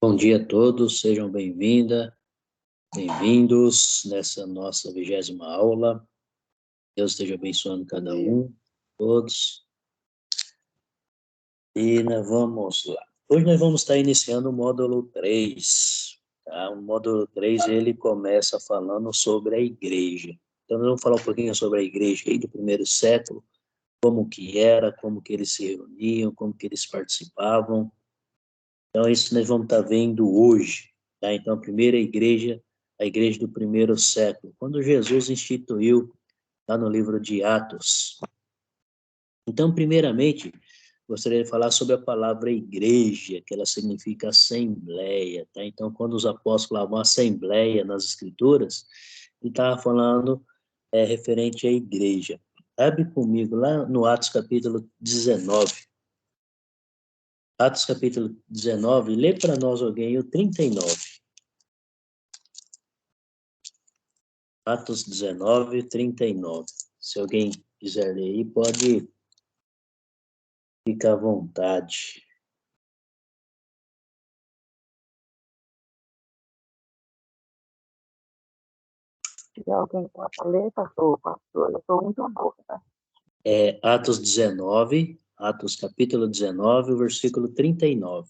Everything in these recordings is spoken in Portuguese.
Bom dia a todos, sejam bem-vindos nessa nossa 20ª aula. Deus esteja abençoando cada um, todos. E vamos lá. Hoje nós vamos estar iniciando o módulo 3. Tá? O módulo 3, ele começa falando sobre a igreja. Então, nós vamos falar um pouquinho sobre a igreja aí do primeiro século, como que era, como que eles se reuniam, como que eles participavam. Então, isso nós vamos estar vendo hoje. Tá? Então, a igreja do primeiro século, quando Jesus instituiu, lá no livro de Atos. Então, primeiramente, gostaria de falar sobre a palavra igreja, que ela significa assembleia. Tá? Então, quando os apóstolos falavam assembleia nas escrituras, ele estava falando referente à igreja. Abre comigo lá no Atos capítulo 19. Atos capítulo 19, lê para nós alguém o 39. Atos 19, 39. Se alguém quiser ler aí, pode ficar à vontade. Se alguém pode ler, pastor, eu estou muito boa, tá? Atos 19, Atos capítulo 19, o versículo 39.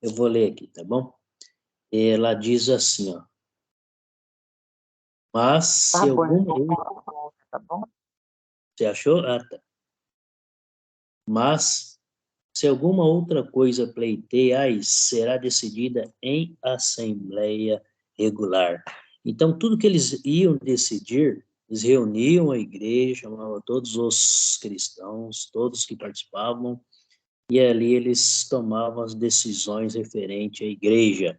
Eu vou ler aqui, tá bom? Ela diz assim, ó. Mas se Tá bom, alguma... tá bom? Você achou? Ah, tá. Mas se alguma outra coisa pleiteais, será decidida em assembleia regular. Então, tudo que eles iam decidir, eles reuniam a igreja, chamavam todos os cristãos, todos que participavam, e ali eles tomavam as decisões referentes à igreja.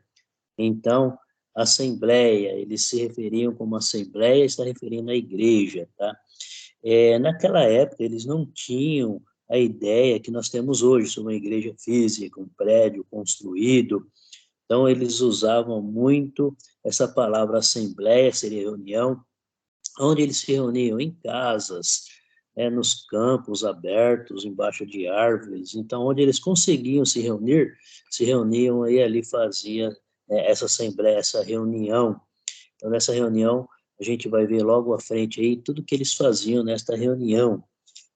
Então, assembleia, eles se referiam como assembleia, está referindo à igreja, tá? Naquela época, eles não tinham a ideia que nós temos hoje sobre uma igreja física, um prédio construído. Então, eles usavam muito essa palavra assembleia, seria reunião, onde eles se reuniam em casas, nos campos abertos, embaixo de árvores. Então, onde eles conseguiam se reunir, se reuniam e ali fazia essa assembleia, essa reunião. Então, nessa reunião, a gente vai ver logo à frente aí tudo que eles faziam nesta reunião,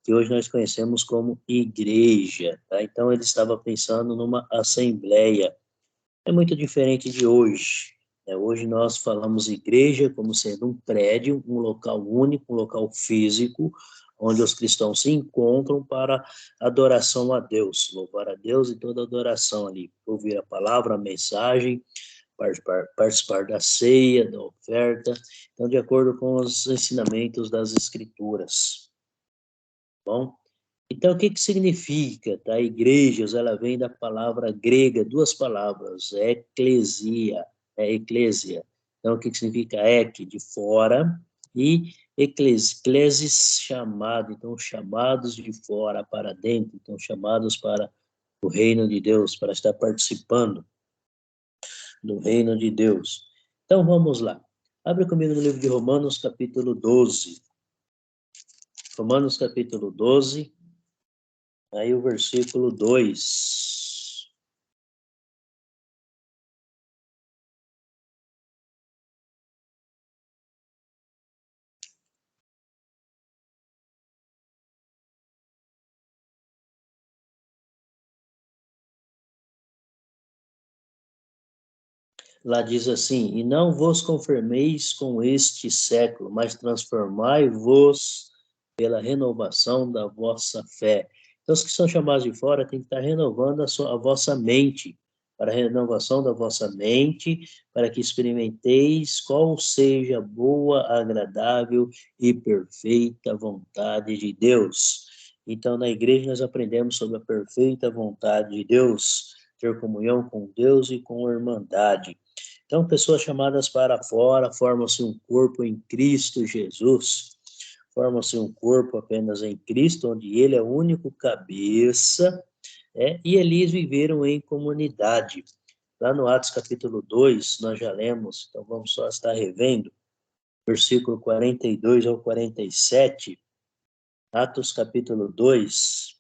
que hoje nós conhecemos como igreja, tá? Então, ele estava pensando numa assembleia. É muito diferente de hoje, né? Hoje nós falamos igreja como sendo um prédio, um local único, um local físico, onde os cristãos se encontram para adoração a Deus, louvar a Deus e toda adoração ali, ouvir a palavra, a mensagem, participar da ceia, da oferta, então, de acordo com os ensinamentos das Escrituras. Bom, então, o que que significa, tá? Igrejas, ela vem da palavra grega, duas palavras, eclesia, eclésia. Então, o que que significa ek, de fora, e eclesis, chamado, então, chamados de fora para dentro, então, chamados para o reino de Deus, para estar participando do reino de Deus. Então, vamos lá. Abre comigo no livro de Romanos, capítulo 12. Romanos, capítulo 12. Aí o versículo 2. Lá diz assim: e não vos conformeis com este século, mas transformai-vos pela renovação da vossa fé. Então, os que são chamados de fora têm que estar renovando a vossa mente, para a renovação da vossa mente, para que experimenteis qual seja a boa, agradável e perfeita vontade de Deus. Então, na igreja, nós aprendemos sobre a perfeita vontade de Deus, ter comunhão com Deus e com a irmandade. Então, pessoas chamadas para fora formam-se um corpo em Cristo Jesus. Formam-se um corpo apenas em Cristo, onde Ele é o único cabeça, e eles viveram em comunidade. Lá no Atos capítulo 2, nós já lemos, então vamos só estar revendo, versículo 42 ao 47, Atos capítulo 2,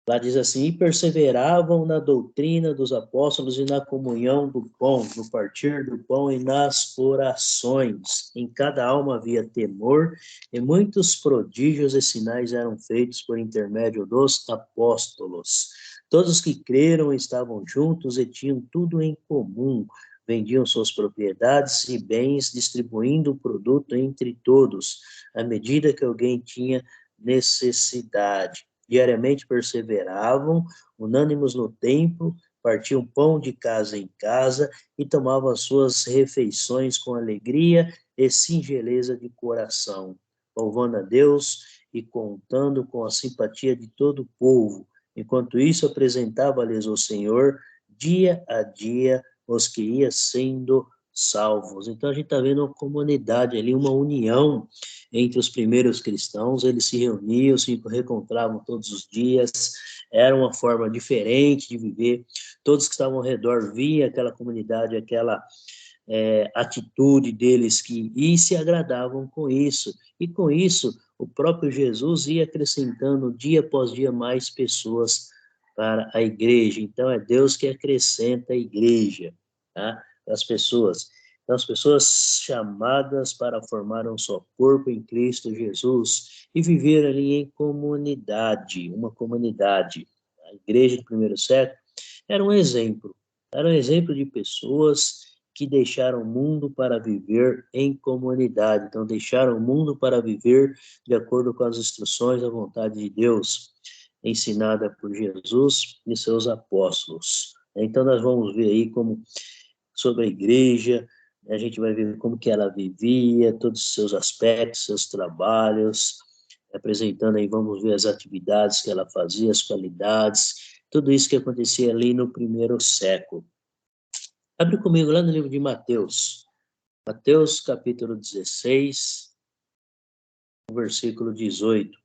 lá diz assim: e perseveravam na doutrina dos apóstolos e na comunhão do pão, no partir do pão e nas orações. Em cada alma havia temor, e muitos prodígios e sinais eram feitos por intermédio dos apóstolos. Todos os que creram estavam juntos e tinham tudo em comum. Vendiam suas propriedades e bens, distribuindo o produto entre todos, à medida que alguém tinha necessidade. Diariamente perseveravam, unânimes no templo, partiam pão de casa em casa e tomavam as suas refeições com alegria e singeleza de coração, louvando a Deus e contando com a simpatia de todo o povo. Enquanto isso, apresentava-lhes o Senhor, dia a dia, os que iam sendo salvos. Então, a gente está vendo uma comunidade ali, uma união entre os primeiros cristãos. Eles se reuniam, se reencontravam todos os dias, era uma forma diferente de viver. Todos que estavam ao redor viam aquela comunidade, aquela atitude deles e se agradavam com isso. E com isso, o próprio Jesus ia acrescentando dia após dia mais pessoas para a igreja. Então, é Deus que acrescenta a igreja, tá? As pessoas. Então, as pessoas chamadas para formar um só corpo em Cristo Jesus e viver ali em comunidade, uma comunidade. A igreja do primeiro século era um exemplo de pessoas que deixaram o mundo para viver em comunidade. Então, deixaram o mundo para viver de acordo com as instruções da vontade de Deus, ensinada por Jesus e seus apóstolos. Então, nós vamos ver aí como sobre a igreja, a gente vai ver como que ela vivia, todos os seus aspectos, seus trabalhos, apresentando aí, vamos ver as atividades que ela fazia, as qualidades, tudo isso que acontecia ali no primeiro século. Abre comigo lá no livro de Mateus. Mateus, capítulo 16, versículo 18.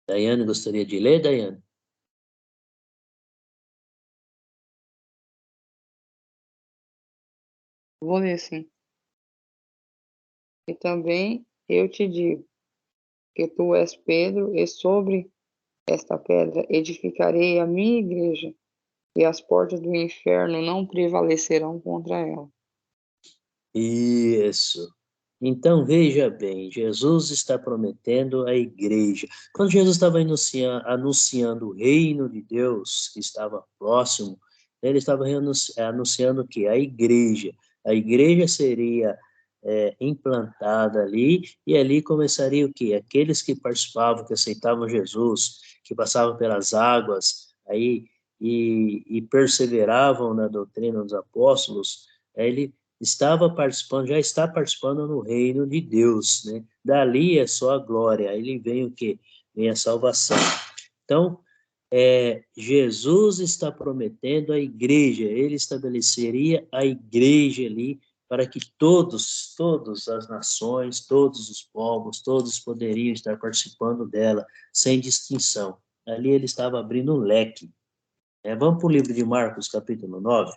Daiane, gostaria de ler, Daiane? Vou ler sim. E também eu te digo que tu és Pedro, e sobre esta pedra edificarei a minha igreja, e as portas do inferno não prevalecerão contra ela. Isso. Então, veja bem, Jesus está prometendo a igreja. Quando Jesus estava anunciando o reino de Deus, que estava próximo, ele estava anunciando que a igreja seria implantada ali, e ali começaria o quê? Aqueles que participavam, que aceitavam Jesus, que passavam pelas águas, aí, e perseveravam na doutrina dos apóstolos, aí ele estava participando, já está participando no reino de Deus, né? Dali é só a glória, aí vem o quê? Vem a salvação. Então, Jesus está prometendo a igreja, ele estabeleceria a igreja ali para que todas as nações, todos os povos, todos poderiam estar participando dela, sem distinção. Ali ele estava abrindo um leque. Vamos para o livro de Marcos, capítulo 9.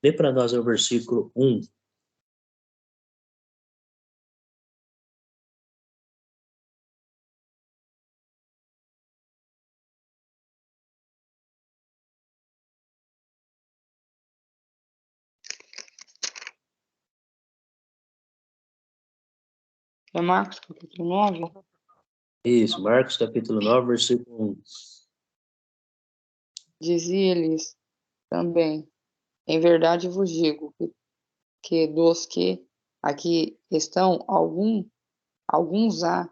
Lê para nós o versículo 1. É Marcos capítulo 9? Isso, Marcos capítulo 9, versículo 1. Dizia-lhes também: em verdade vos digo que dos que aqui estão, alguns há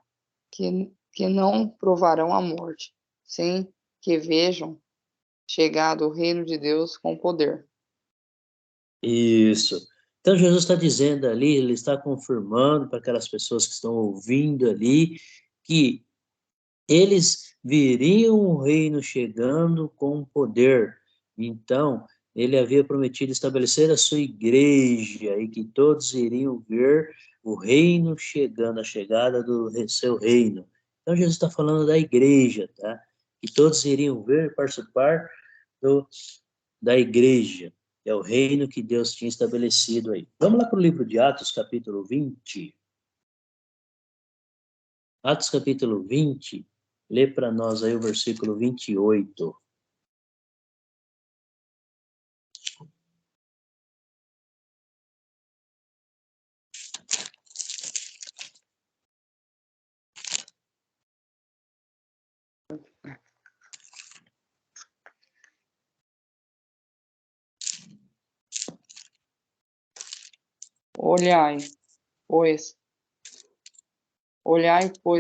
que não provarão a morte, sem que vejam chegado o reino de Deus com poder. Isso. Então, Jesus está dizendo ali, ele está confirmando para aquelas pessoas que estão ouvindo ali, que eles viriam o reino chegando com poder. Então, ele havia prometido estabelecer a sua igreja e que todos iriam ver o reino chegando, a chegada do seu reino. Então, Jesus está falando da igreja, tá? Que todos iriam ver e participar da igreja, que é o reino que Deus tinha estabelecido aí. Vamos lá para o livro de Atos, capítulo 20. Atos, capítulo 20, lê para nós aí o versículo 28. Olhai, pois,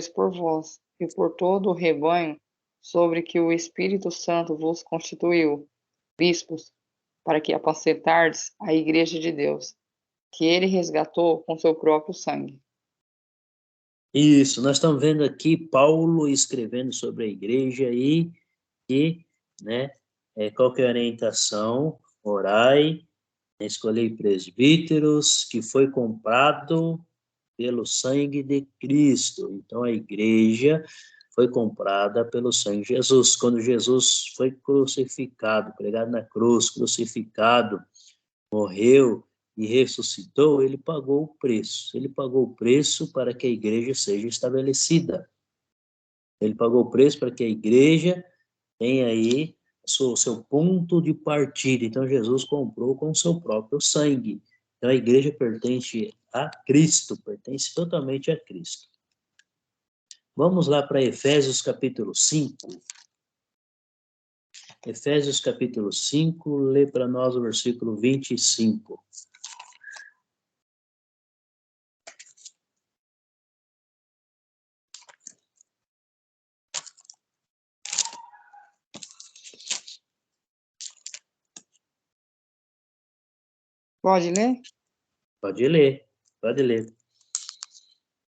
por vós e por todo o rebanho sobre que o Espírito Santo vos constituiu, bispos, para que apacentardes a igreja de Deus, que ele resgatou com seu próprio sangue. Isso, nós estamos vendo aqui Paulo escrevendo sobre a igreja né, qual que é a orientação? Orai, escolhei presbíteros, que foi comprado pelo sangue de Cristo. Então, a igreja foi comprada pelo sangue de Jesus. Quando Jesus foi crucificado, pregado na cruz, crucificado, morreu e ressuscitou, ele pagou o preço. Ele pagou o preço para que a igreja seja estabelecida. Ele pagou o preço para que a igreja tenha aí o seu ponto de partida. Então, Jesus comprou com o seu próprio sangue. Então, a igreja pertence a Cristo, pertence totalmente a Cristo. Vamos lá para Efésios capítulo 5. Efésios capítulo 5, lê para nós o versículo 25. Pode ler? Pode ler, pode ler.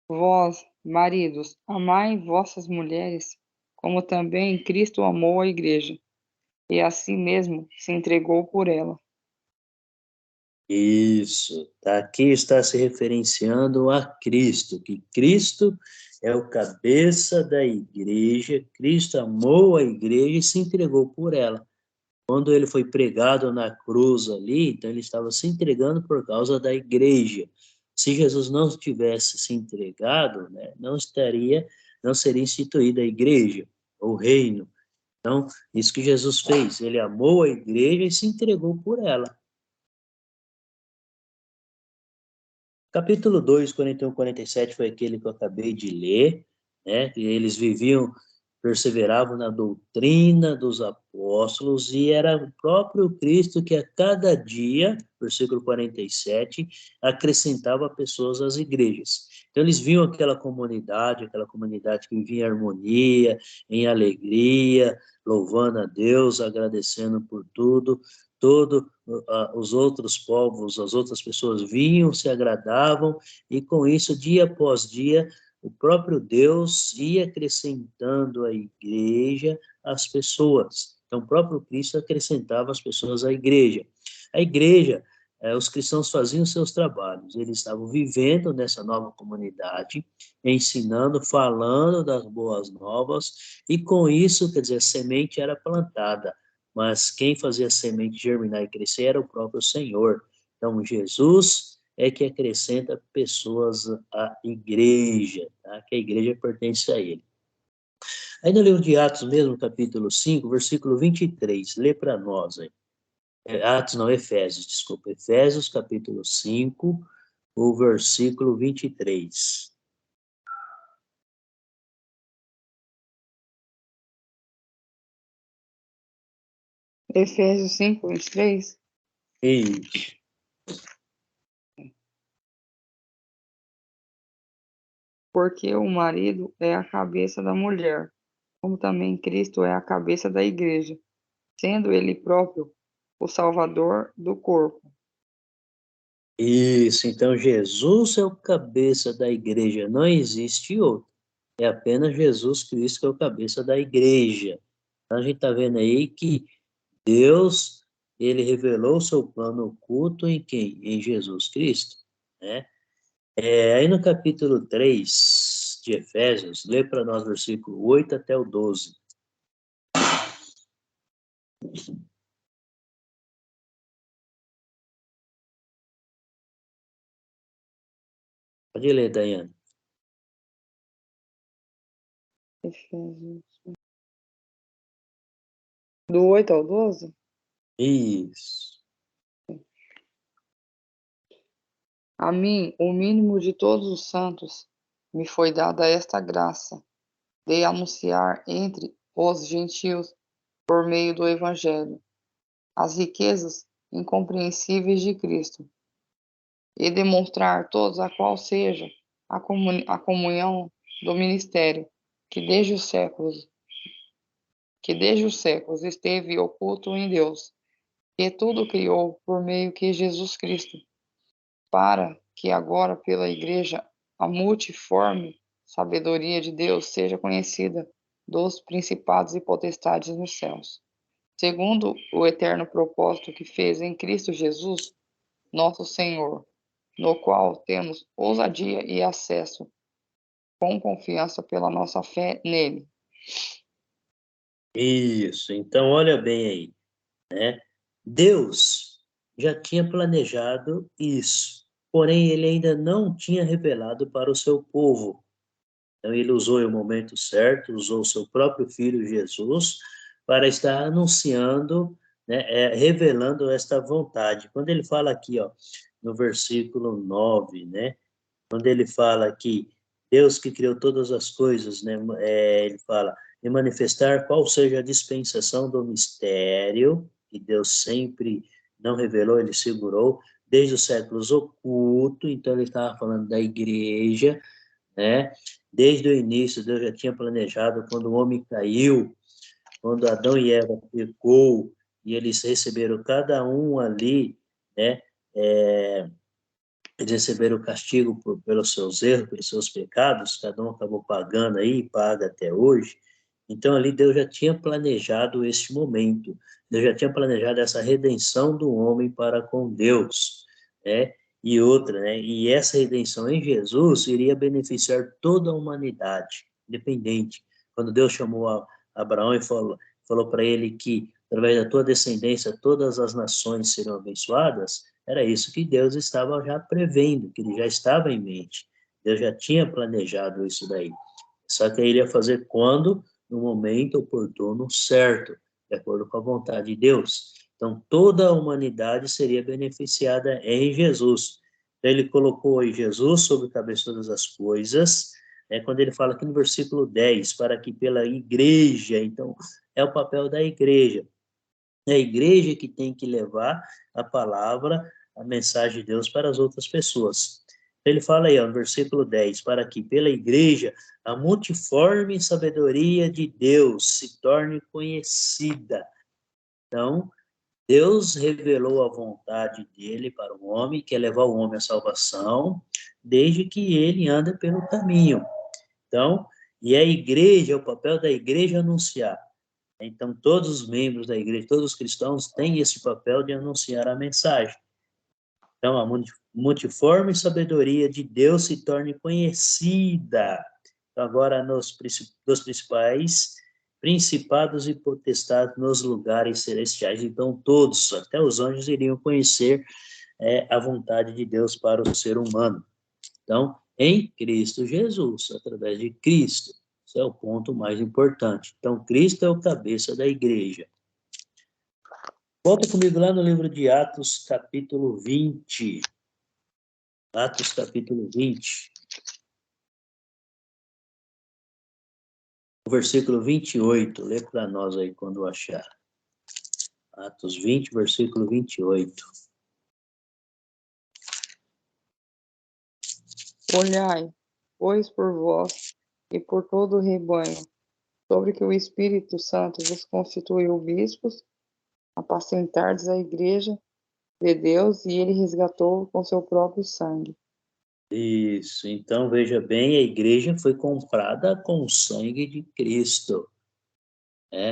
Vós, maridos, amai vossas mulheres, como também Cristo amou a igreja, e a si mesmo se entregou por ela. Isso, aqui está se referenciando a Cristo, que Cristo é o cabeça da igreja, Cristo amou a igreja e se entregou por ela. Quando ele foi pregado na cruz ali, então ele estava se entregando por causa da igreja. Se Jesus não tivesse se entregado, né, não seria instituída a igreja, o reino. Então, isso que Jesus fez, ele amou a igreja e se entregou por ela. Capítulo 2, 41 e 47 foi aquele que eu acabei de ler, né? E eles perseveravam na doutrina dos apóstolos, e era o próprio Cristo que a cada dia, versículo 47, acrescentava pessoas às igrejas. Então eles viam aquela comunidade que vivia em harmonia, em alegria, louvando a Deus, agradecendo por tudo. Os outros povos, as outras pessoas vinham, se agradavam, e com isso, dia após dia, o próprio Deus ia acrescentando à igreja as pessoas. Então, o próprio Cristo acrescentava as pessoas à igreja. A igreja, os cristãos faziam seus trabalhos, eles estavam vivendo nessa nova comunidade, ensinando, falando das boas novas, e com isso, quer dizer, a semente era plantada, mas quem fazia a semente germinar e crescer era o próprio Senhor. Então, Jesus é que acrescenta pessoas à igreja, tá? Que a igreja pertence a ele. Aí no livro de Atos mesmo, capítulo 5, versículo 23, lê para nós aí. Efésios, desculpa. Efésios, capítulo 5, o versículo 23. Efésios 5, 23. Isso. Porque o marido é a cabeça da mulher, como também Cristo é a cabeça da igreja, sendo ele próprio o Salvador do corpo. Isso, então Jesus é o cabeça da igreja, não existe outro. É apenas Jesus Cristo que é o cabeça da igreja. Então, a gente está vendo aí que Deus ele revelou seu plano oculto em quem? Em Jesus Cristo, né? Aí no capítulo 3 de Efésios, lê para nós versículo 8 até o 12. Pode ler, Daiane. Efésios. Do 8 ao 12? Isso. A mim, o mínimo de todos os santos, me foi dada esta graça, de anunciar entre os gentios, por meio do Evangelho, as riquezas incompreensíveis de Cristo, e demonstrar todos a qual seja a comunhão do ministério, que desde os séculos esteve oculto em Deus, que tudo criou por meio de Jesus Cristo, para que agora pela Igreja a multiforme sabedoria de Deus seja conhecida dos principados e potestades nos céus, segundo o eterno propósito que fez em Cristo Jesus, nosso Senhor, no qual temos ousadia e acesso com confiança pela nossa fé nele. Isso. Então, olha bem aí, né? Deus já tinha planejado isso, porém ele ainda não tinha revelado para o seu povo. Então ele usou o momento certo, usou o seu próprio filho Jesus para estar anunciando, né, revelando esta vontade. Quando ele fala aqui, ó, no versículo 9, né, quando ele fala que Deus que criou todas as coisas, né, ele fala, e manifestar qual seja a dispensação do mistério, que Deus sempre não revelou, ele segurou, desde os séculos oculto, então ele estava falando da igreja, né? Desde o início, Deus já tinha planejado, quando o homem caiu, quando Adão e Eva pecou, e eles receberam cada um ali, né? Eles receberam o castigo pelos seus erros, pelos seus pecados, cada um acabou pagando aí, paga até hoje. Então, ali Deus já tinha planejado esse momento, Deus já tinha planejado essa redenção do homem para com Deus, né? E outra, né? E essa redenção em Jesus iria beneficiar toda a humanidade, independente. Quando Deus chamou Abraão e falou para ele que, através da tua descendência, todas as nações serão abençoadas, era isso que Deus estava já prevendo, que ele já estava em mente. Deus já tinha planejado isso daí. Só que ele ia fazer quando? No momento oportuno certo, de acordo com a vontade de Deus. Então, toda a humanidade seria beneficiada em Jesus. Então, ele colocou aí Jesus sobre a cabeça de todas as coisas, né? Quando ele fala aqui no versículo 10, para que pela igreja, então, é o papel da igreja. É a igreja que tem que levar a palavra, a mensagem de Deus para as outras pessoas. Ele fala aí, ó, no versículo 10, para que pela igreja a multiforme sabedoria de Deus se torne conhecida. Então, Deus revelou a vontade dele para o homem, que é levar o homem à salvação, desde que ele anda pelo caminho. Então, e a igreja, o papel da igreja é anunciar. Então, todos os membros da igreja, todos os cristãos têm esse papel de anunciar a mensagem. Então, a multiforme sabedoria de Deus se torne conhecida. Então, agora, dos principais principados e potestades nos lugares celestiais. Então, todos, até os anjos, iriam conhecer a vontade de Deus para o ser humano. Então, em Cristo Jesus, através de Cristo. Esse é o ponto mais importante. Então, Cristo é o cabeça da igreja. Volta comigo lá no livro de Atos, capítulo 20. Atos, capítulo 20. O versículo 28. Lê para nós aí quando achar. Atos 20, versículo 28. Olhai, pois por vós e por todo o rebanho, sobre que o Espírito Santo vos constituiu bispos, apacentardes a igreja de Deus, e ele resgatou com seu próprio sangue. Isso. Então, veja bem, a igreja foi comprada com o sangue de Cristo.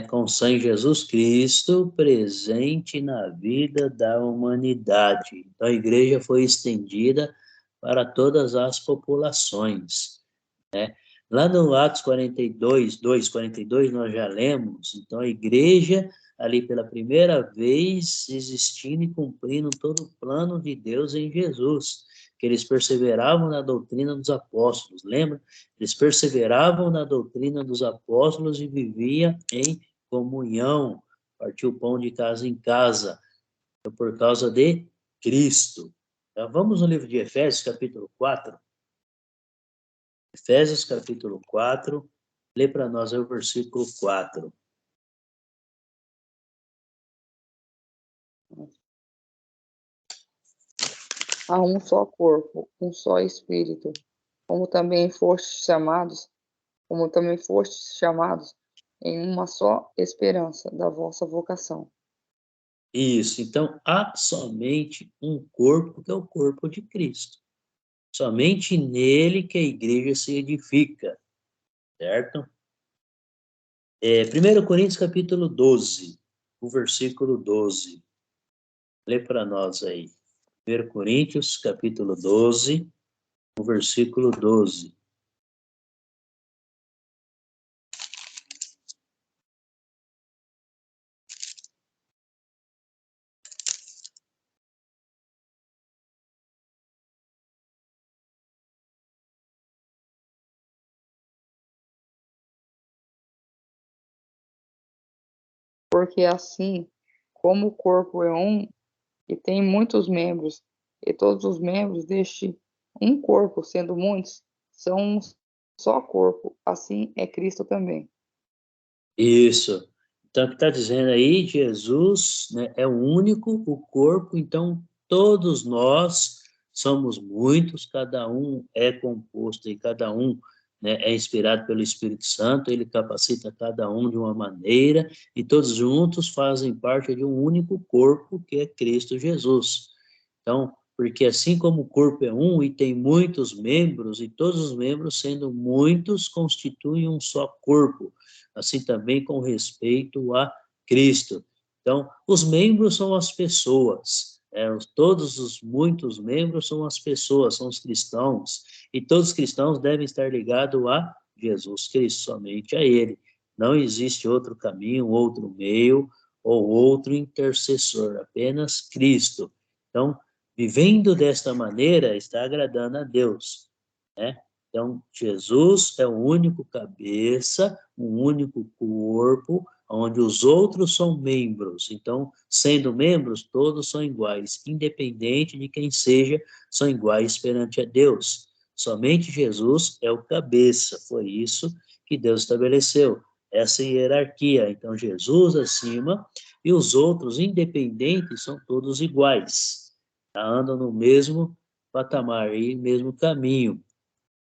Com o sangue de Jesus Cristo presente na vida da humanidade. Então, a igreja foi estendida para todas as populações. Lá no Atos 42, 2:42, nós já lemos, então a igreja, ali pela primeira vez, existindo e cumprindo todo o plano de Deus em Jesus, que eles perseveravam na doutrina dos apóstolos, lembra? Eles perseveravam na doutrina dos apóstolos e viviam em comunhão, partiu o pão de casa em casa, por causa de Cristo. Então, vamos no livro de Efésios, capítulo 4. Efésios capítulo 4, lê para nós aí o versículo 4. Há um só corpo, um só espírito, como também fostes chamados em uma só esperança da vossa vocação. Isso, então há somente um corpo, que é o corpo de Cristo. Somente nele que a igreja se edifica, certo? 1 Coríntios capítulo 12, o versículo 12. Lê para nós aí. 1 Coríntios capítulo 12, o versículo 12. Porque assim como o corpo é um e tem muitos membros, e todos os membros deste um corpo, sendo muitos, são um só corpo, assim é Cristo também. Isso. Então, o que está dizendo aí, Jesus, né, é o único, o corpo, então todos nós somos muitos, cada um é composto e cada um, né, é inspirado pelo Espírito Santo, ele capacita cada um de uma maneira, e todos juntos fazem parte de um único corpo, que é Cristo Jesus. Então, porque assim como o corpo é um e tem muitos membros, e todos os membros, sendo muitos, constituem um só corpo, assim também com respeito a Cristo. Então, os membros são as pessoas, todos os muitos membros são as pessoas, são os cristãos, e todos os cristãos devem estar ligados a Jesus Cristo, somente a Ele. Não existe outro caminho, outro meio ou outro intercessor, apenas Cristo. Então, vivendo desta maneira, está agradando a Deus, né? Então, Jesus é o único cabeça, um único corpo, onde os outros são membros. Então, sendo membros, todos são iguais, independente de quem seja, são iguais perante a Deus. Somente Jesus é o cabeça, foi isso que Deus estabeleceu, essa hierarquia. Então, Jesus acima e os outros, independentes, são todos iguais, andam no mesmo patamar e mesmo caminho,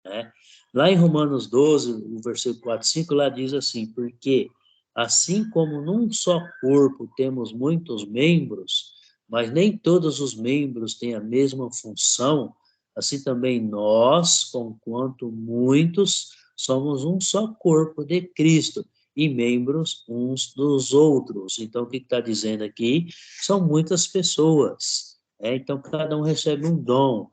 né? Lá em Romanos 12, o versículo 4 e 5, lá diz assim, porque assim como num só corpo temos muitos membros, mas nem todos os membros têm a mesma função, assim também nós, conquanto muitos, somos um só corpo de Cristo e membros uns dos outros. Então, o que está dizendo aqui? São muitas pessoas, né? Então, cada um recebe um dom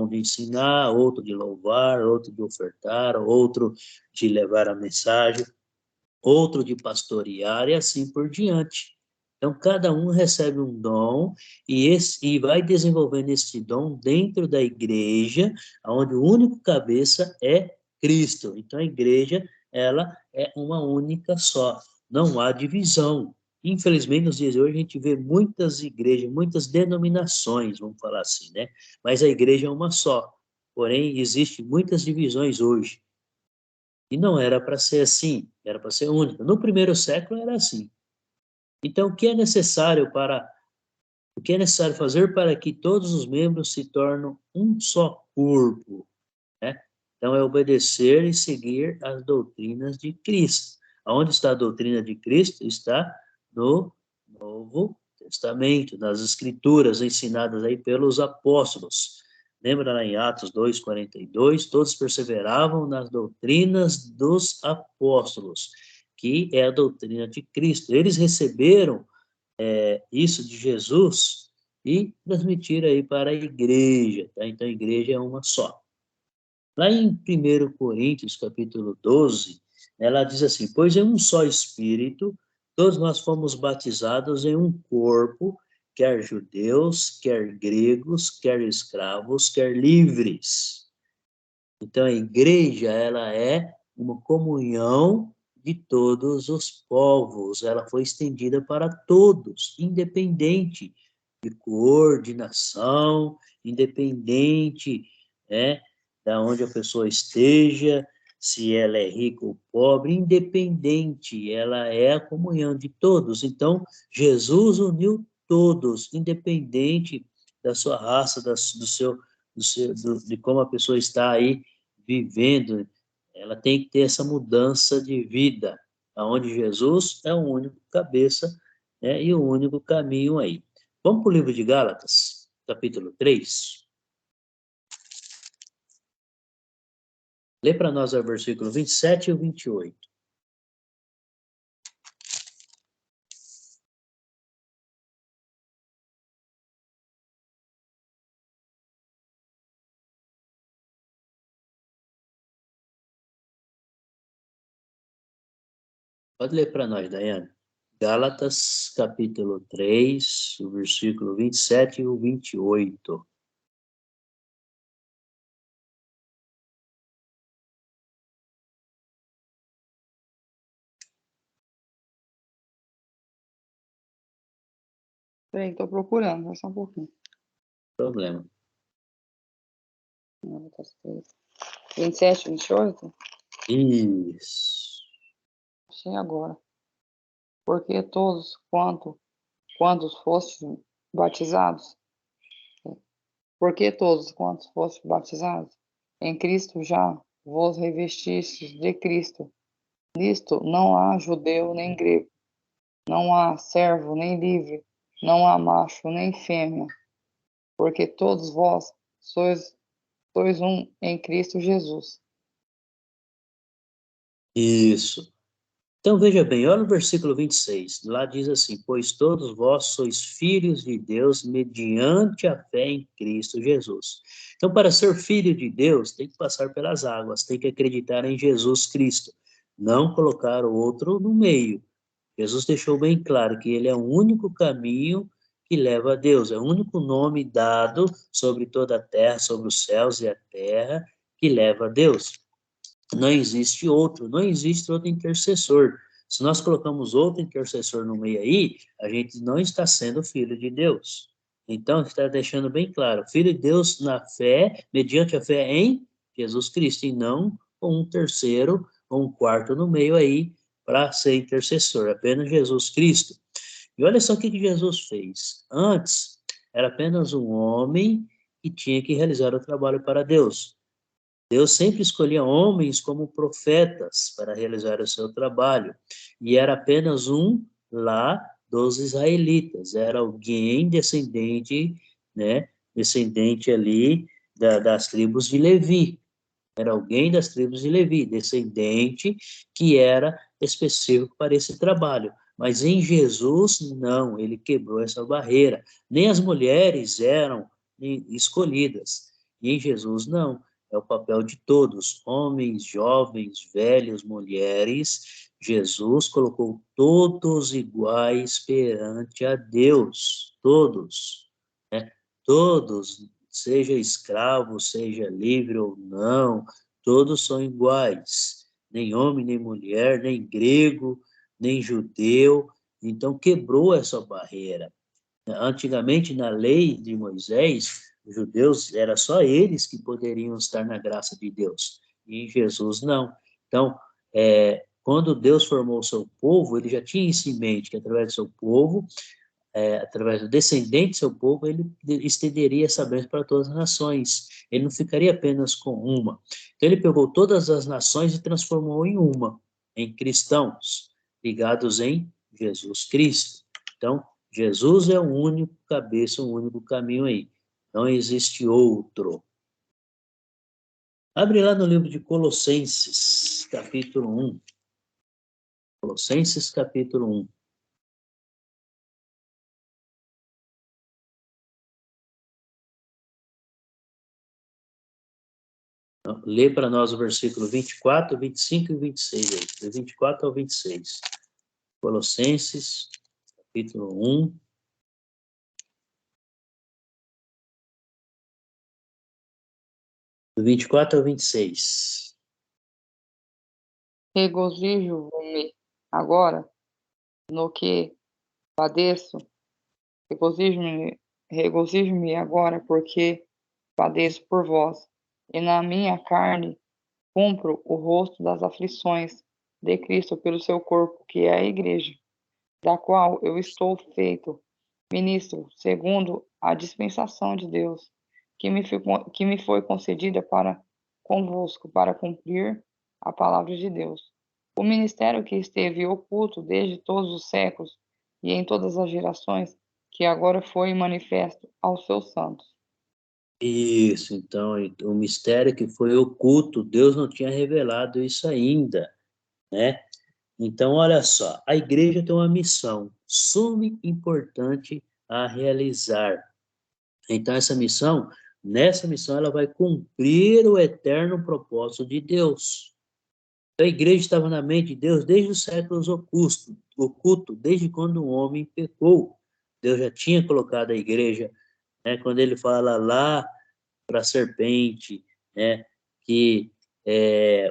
de ensinar, outro de louvar, outro de ofertar, outro de levar a mensagem, outro de pastorear e assim por diante. Então, cada um recebe um dom e vai desenvolvendo esse dom dentro da igreja, onde o único cabeça é Cristo. Então, a igreja, ela é uma única só, não há divisão. Infelizmente, nos dias de hoje, a gente vê muitas igrejas, muitas denominações, vamos falar assim, né? Mas a igreja é uma só. Porém, existem muitas divisões hoje. E não era para ser assim, era para ser única. No primeiro século era assim. Então, o que é necessário fazer para que todos os membros se tornem um só corpo, né? Então, é obedecer e seguir as doutrinas de Cristo. Aonde está a doutrina de Cristo? Está no Novo Testamento, nas Escrituras ensinadas aí pelos apóstolos. Lembra lá em Atos 2:42, todos perseveravam nas doutrinas dos apóstolos que é a doutrina de Cristo. Eles receberam isso de Jesus e transmitiram aí para a igreja, tá? Então a igreja é uma só. Lá em 1 Coríntios, capítulo 12, ela diz assim: pois em um só Espírito, todos nós fomos batizados em um corpo, quer judeus, quer gregos, quer escravos, quer livres. Então, a igreja, ela é uma comunhão de todos os povos. Ela foi estendida para todos, independente de cor, de nação, independente, né, da onde a pessoa esteja, se ela é rica ou pobre, independente, ela é a comunhão de todos. Então, Jesus uniu todos, independente da sua raça, de como a pessoa está aí vivendo, ela tem que ter essa mudança de vida, aonde Jesus é o único cabeça, né, e o único caminho aí. Vamos para o livro de Gálatas, capítulo 3. Lê para nós o versículo 27 e o 28. Pode ler para nós, Daiane. Gálatas, capítulo 3, o versículo 27 e o 28. Peraí, estou procurando, vai só um pouquinho. Problema. 27, 28? Isso. Achei agora. Porque todos quantos fostes batizados, porque todos quantos fostes batizados, em Cristo já vos revestistes de Cristo. Nisto não há judeu nem grego, não há servo nem livre, não há macho nem fêmea, porque todos vós sois um em Cristo Jesus. Isso. Então, veja bem, olha o versículo 26. Lá diz assim: pois todos vós sois filhos de Deus mediante a fé em Cristo Jesus. Então, para ser filho de Deus, tem que passar pelas águas, tem que acreditar em Jesus Cristo, não colocar o outro no meio. Jesus deixou bem claro que ele é o único caminho que leva a Deus, é o único nome dado sobre toda a terra, sobre os céus e a terra, que leva a Deus. Não existe outro, não existe outro intercessor. Se nós colocamos outro intercessor no meio aí, a gente não está sendo filho de Deus. Então, está deixando bem claro, filho de Deus na fé, mediante a fé em Jesus Cristo, e não com um terceiro ou um quarto no meio aí para ser intercessor, apenas Jesus Cristo. E olha só o que Jesus fez. Antes, era apenas um homem que tinha que realizar o trabalho para Deus. Deus sempre escolhia homens como profetas para realizar o seu trabalho, e era apenas um lá dos israelitas, era alguém descendente, né, descendente ali das tribos de Levi, era alguém das tribos de Levi, descendente que era específico para esse trabalho. Mas em Jesus, não, ele quebrou essa barreira. Nem as mulheres eram escolhidas. E em Jesus, não. É o papel de todos, homens, jovens, velhos, mulheres. Jesus colocou todos iguais perante a Deus. Todos, né? Todos, seja escravo, seja livre ou não, todos são iguais, nem homem, nem mulher, nem grego, nem judeu. Então quebrou essa barreira. Antigamente, na lei de Moisés, os judeus, era só eles que poderiam estar na graça de Deus, e em Jesus não. Então, quando Deus formou o seu povo, ele já tinha isso em mente, que através do seu povo, através do descendente do seu povo, ele estenderia essa bênção para todas as nações. Ele não ficaria apenas com uma. Então, ele pegou todas as nações e transformou em uma, em cristãos, ligados em Jesus Cristo. Então, Jesus é o único cabeça, o único caminho aí. Não existe outro. Abre lá no livro de Colossenses, capítulo 1. Colossenses capítulo 1. Então, lê para nós o versículo 24, 25 e 26 aí, do 24 ao 26. Colossenses, capítulo 1. Do 24 ao 26. Regozijo-me agora no que padeço, regozijo-me agora porque padeço por vós, e na minha carne cumpro o rosto das aflições de Cristo pelo seu corpo, que é a igreja, da qual eu estou feito ministro, segundo a dispensação de Deus, que me foi concedida para convosco, para cumprir a palavra de Deus. O ministério que esteve oculto desde todos os séculos e em todas as gerações, que agora foi manifesto aos seus santos. Isso, então, o mistério que foi oculto, Deus não tinha revelado isso ainda, né? Então, olha só, a igreja tem uma missão suma importante a realizar. Então, nessa missão, ela vai cumprir o eterno propósito de Deus. Então, a igreja estava na mente de Deus desde os séculos oculto, desde quando o homem pecou. Deus já tinha colocado a igreja, né? Quando ele fala lá para a serpente, né, que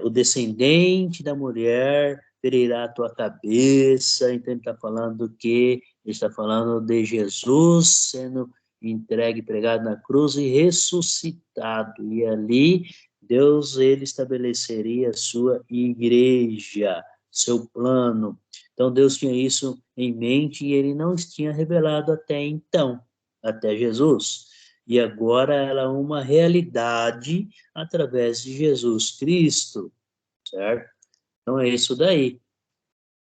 o descendente da mulher ferirá a tua cabeça. Então ele está falando que ele está falando de Jesus sendo entregue, pregado na cruz e ressuscitado. E ali Deus ele estabeleceria a sua igreja, seu plano. Então Deus tinha isso em mente e ele não tinha revelado até então, até Jesus. E agora ela é uma realidade através de Jesus Cristo, certo? Então é isso daí.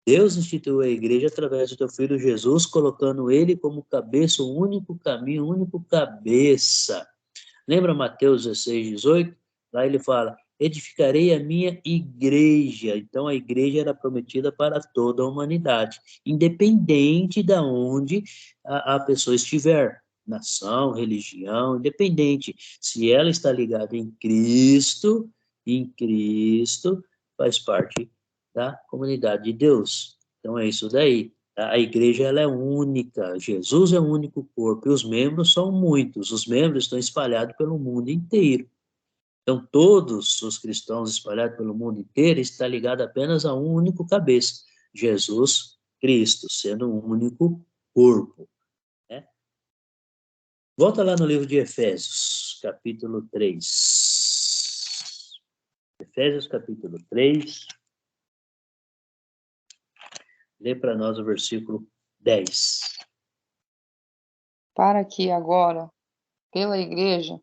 Deus instituiu a igreja através do teu filho Jesus, colocando ele como cabeça, o único caminho, o único cabeça. Lembra Mateus 16, 18? Lá ele fala: edificarei a minha igreja. Então a igreja era prometida para toda a humanidade, independente de onde a pessoa estiver, nação, religião, independente. Se ela está ligada em Cristo, faz parte da comunidade de Deus. Então é isso daí. A igreja ela é única, Jesus é o único corpo e os membros são muitos, os membros estão espalhados pelo mundo inteiro. Então todos os cristãos espalhados pelo mundo inteiro estão ligados apenas a um único cabeça, Jesus Cristo, sendo um único corpo, né? Volta lá no livro de Efésios, capítulo 3. Efésios, capítulo 3. Lê para nós o versículo 10. Para que agora, pela igreja,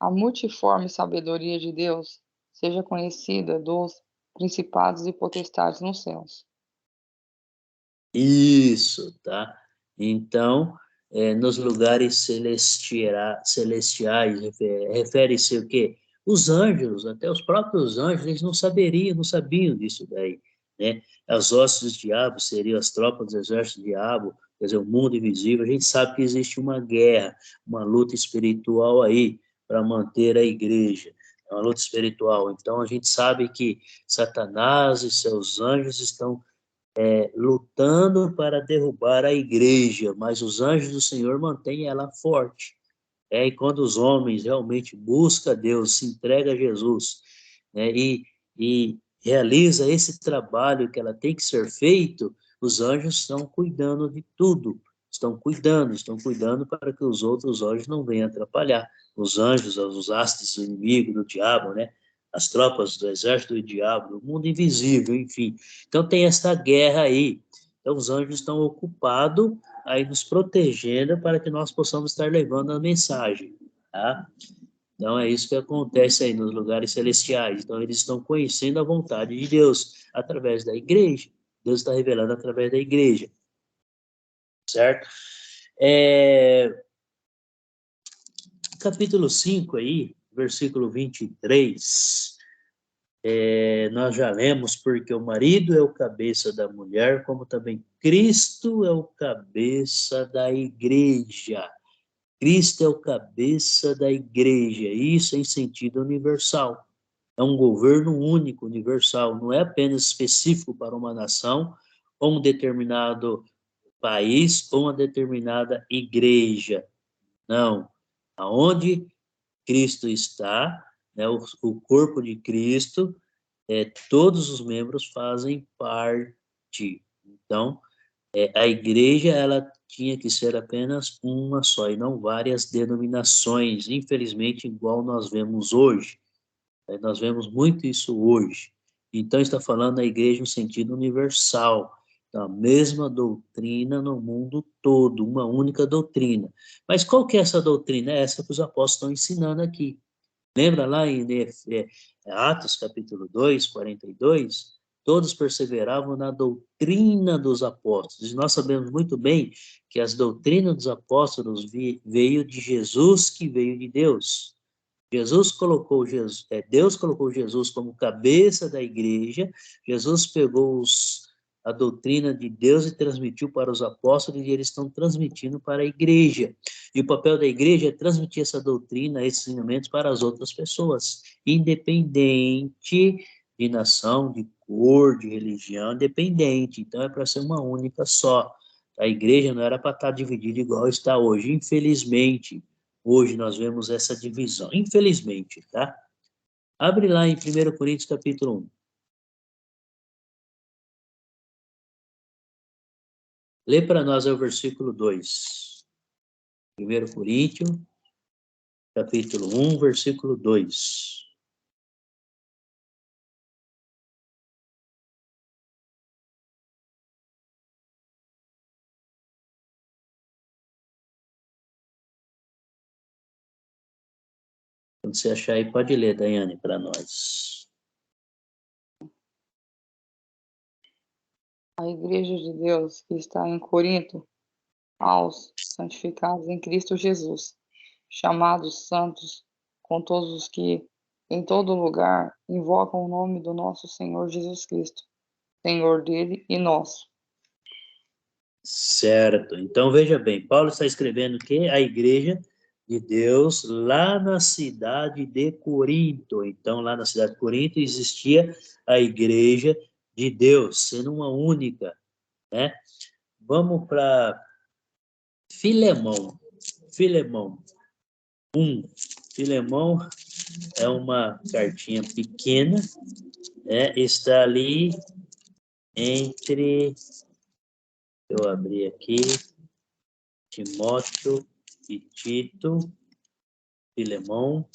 a multiforme sabedoria de Deus seja conhecida dos principados e potestades nos céus. Isso, tá? Então, nos lugares celestiais, refere-se o quê? Os anjos, até os próprios anjos, eles não sabiam disso daí, né? As hostes do diabo seriam as tropas do exército do diabo, quer dizer, o mundo invisível. A gente sabe que existe uma guerra, uma luta espiritual aí para manter a igreja, é uma luta espiritual. Então, a gente sabe que Satanás e seus anjos estão lutando para derrubar a igreja, mas os anjos do Senhor mantêm ela forte. E quando os homens realmente buscam Deus, se entregam a Jesus, né, e realiza esse trabalho que ela tem que ser feito, os anjos estão cuidando de tudo, estão cuidando para que os outros anjos não venham atrapalhar. Os anjos, os astros do inimigo, do diabo, né? As tropas do exército do diabo, do mundo invisível, enfim. Então tem essa guerra aí. Então os anjos estão ocupados aí nos protegendo para que nós possamos estar levando a mensagem, tá? Então é isso que acontece aí nos lugares celestiais. Então eles estão conhecendo a vontade de Deus através da igreja. Deus está revelando através da igreja, certo? Capítulo 5 aí, versículo 23. nós já lemos, porque o marido é o cabeça da mulher, como também Cristo é o cabeça da igreja. Cristo é o cabeça da igreja, isso em sentido universal. É um governo único, universal, não é apenas específico para uma nação, ou um determinado país, ou uma determinada igreja. Não. Aonde Cristo está, né, o corpo de Cristo, todos os membros fazem parte. Então, a igreja, ela tinha que ser apenas uma só, e não várias denominações, infelizmente, igual nós vemos hoje. Nós vemos muito isso hoje. Então, está falando da igreja no sentido universal, então, a mesma doutrina no mundo todo, uma única doutrina. Mas qual que é essa doutrina? É essa que os apóstolos estão ensinando aqui. Lembra lá em Atos capítulo 2, 42? Todos perseveravam na doutrina dos apóstolos. E nós sabemos muito bem que as doutrinas dos apóstolos veio de Jesus, que veio de Deus. Deus colocou Jesus como cabeça da igreja. Jesus pegou a doutrina de Deus e transmitiu para os apóstolos, e eles estão transmitindo para a igreja. E o papel da igreja é transmitir essa doutrina, esses ensinamentos para as outras pessoas, independente de nação, de cor, de religião, independente. Então é para ser uma única só. A igreja não era para estar dividida igual está hoje, infelizmente. Hoje nós vemos essa divisão, infelizmente, tá? Abre lá em 1 Coríntios capítulo 1. Lê para nós o versículo 2. 1 Coríntios, capítulo 1, versículo 2. Quando você achar aí, pode ler, Daiane, para nós. A igreja de Deus que está em Corinto, aos santificados em Cristo Jesus, chamados santos, com todos os que, em todo lugar, invocam o nome do nosso Senhor Jesus Cristo, Senhor dele e nosso. Certo. Então, veja bem, Paulo está escrevendo que a igreja de Deus lá na cidade de Corinto. Então, lá na cidade de Corinto existia a igreja de Deus, sendo uma única, né? Vamos para Filemão. Filemão 1. Filemão é uma cartinha pequena, está ali entre, eu abri aqui, Timóteo e Tito. Filemão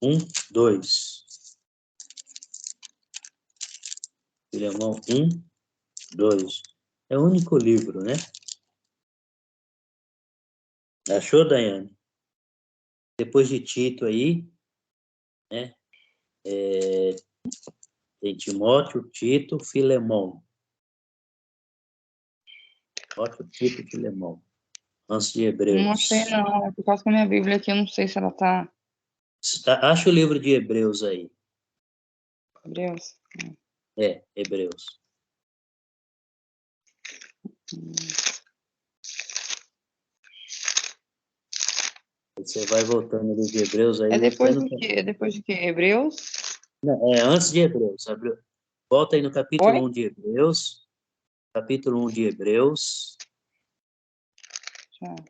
1, 2. Filemão 1, 2. É o único livro, né? Achou, Daiane? Depois de Tito aí, né? Tem Timóteo, Tito, Filemão. Timóteo, Tito e Filemão. Antes de Hebreus. Não sei não, é por causa que a minha Bíblia aqui, eu não sei se ela tá... Acha o livro de Hebreus aí. Hebreus? Hebreus. Você vai voltando ali de Hebreus aí. É depois do quê? É depois de quê? Hebreus? Não, antes de Hebreus. Volta aí no capítulo Oi? 1 de Hebreus. Capítulo 1 de Hebreus.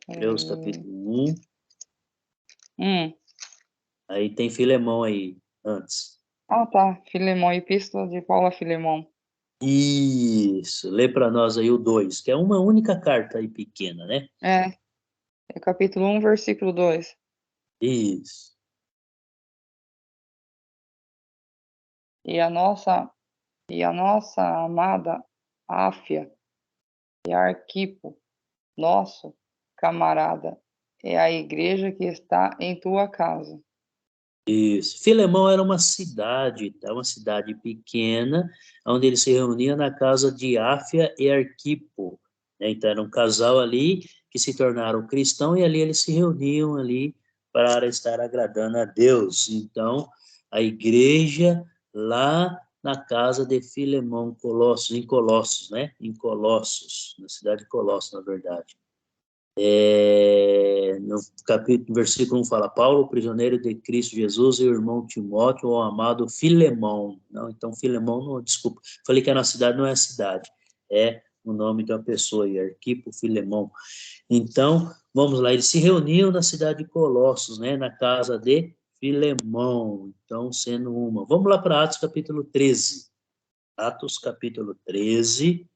Hebreus capítulo 1. Aí tem Filemão aí, antes. Ah, tá. Filemão, Epístola de Paulo a Filemão. Isso. Lê para nós aí o 2, que é uma única carta aí pequena, né? É capítulo 1, versículo 2. Isso. E a nossa amada Áfia e Arquipo, nosso camarada, é a igreja que está em tua casa. Isso. Filemão era uma cidade, tá? Uma cidade pequena, onde eles se reuniam na casa de Áfia e Arquipo, né? Então era um casal ali que se tornaram cristãos, e ali eles se reuniam ali para estar agradando a Deus. Então, a igreja lá na casa de Filemão, em Colossos, né? Em Colossos, na cidade de Colossos, na verdade. No capítulo, versículo 1 fala, Paulo, prisioneiro de Cristo Jesus, e o irmão Timóteo, o amado Filemão. Não, então Filemão, não, desculpa, falei que era uma cidade, não é cidade, é o nome de uma pessoa, Arquipo Filemão. Então, vamos lá, eles se reuniam na cidade de Colossos, né, na casa de Filemão, então sendo uma. Vamos lá para Atos capítulo 13. Atos capítulo 13,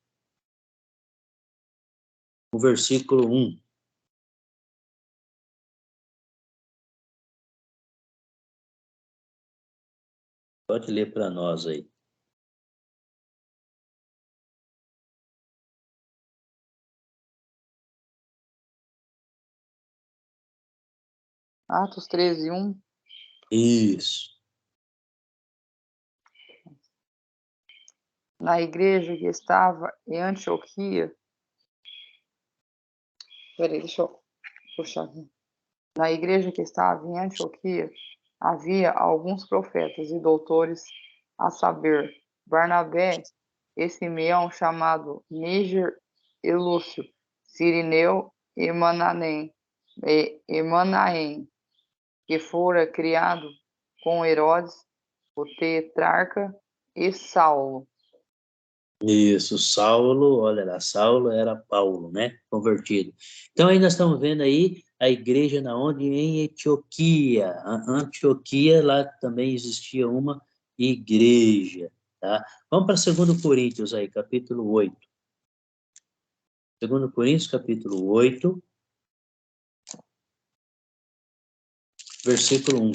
o versículo 1. Pode ler para nós aí. Atos 13, 1. Isso. Na igreja que estava em Antioquia. Peraí, deixa eu puxar aqui. Na igreja que estava em Antioquia havia alguns profetas e doutores, a saber, Barnabé e Simeão, chamado Níger e Lúcio, Cirineu e Manaém, que fora criado com Herodes, o tetrarca, e Saulo. Isso, Saulo, olha lá, Saulo era Paulo, né? Convertido. Então, aí nós estamos vendo aí a igreja na onde? Em Antioquia. Antioquia, lá também existia uma igreja, tá? Vamos para 2 Coríntios aí, capítulo 8. 2 Coríntios, capítulo 8, versículo 1.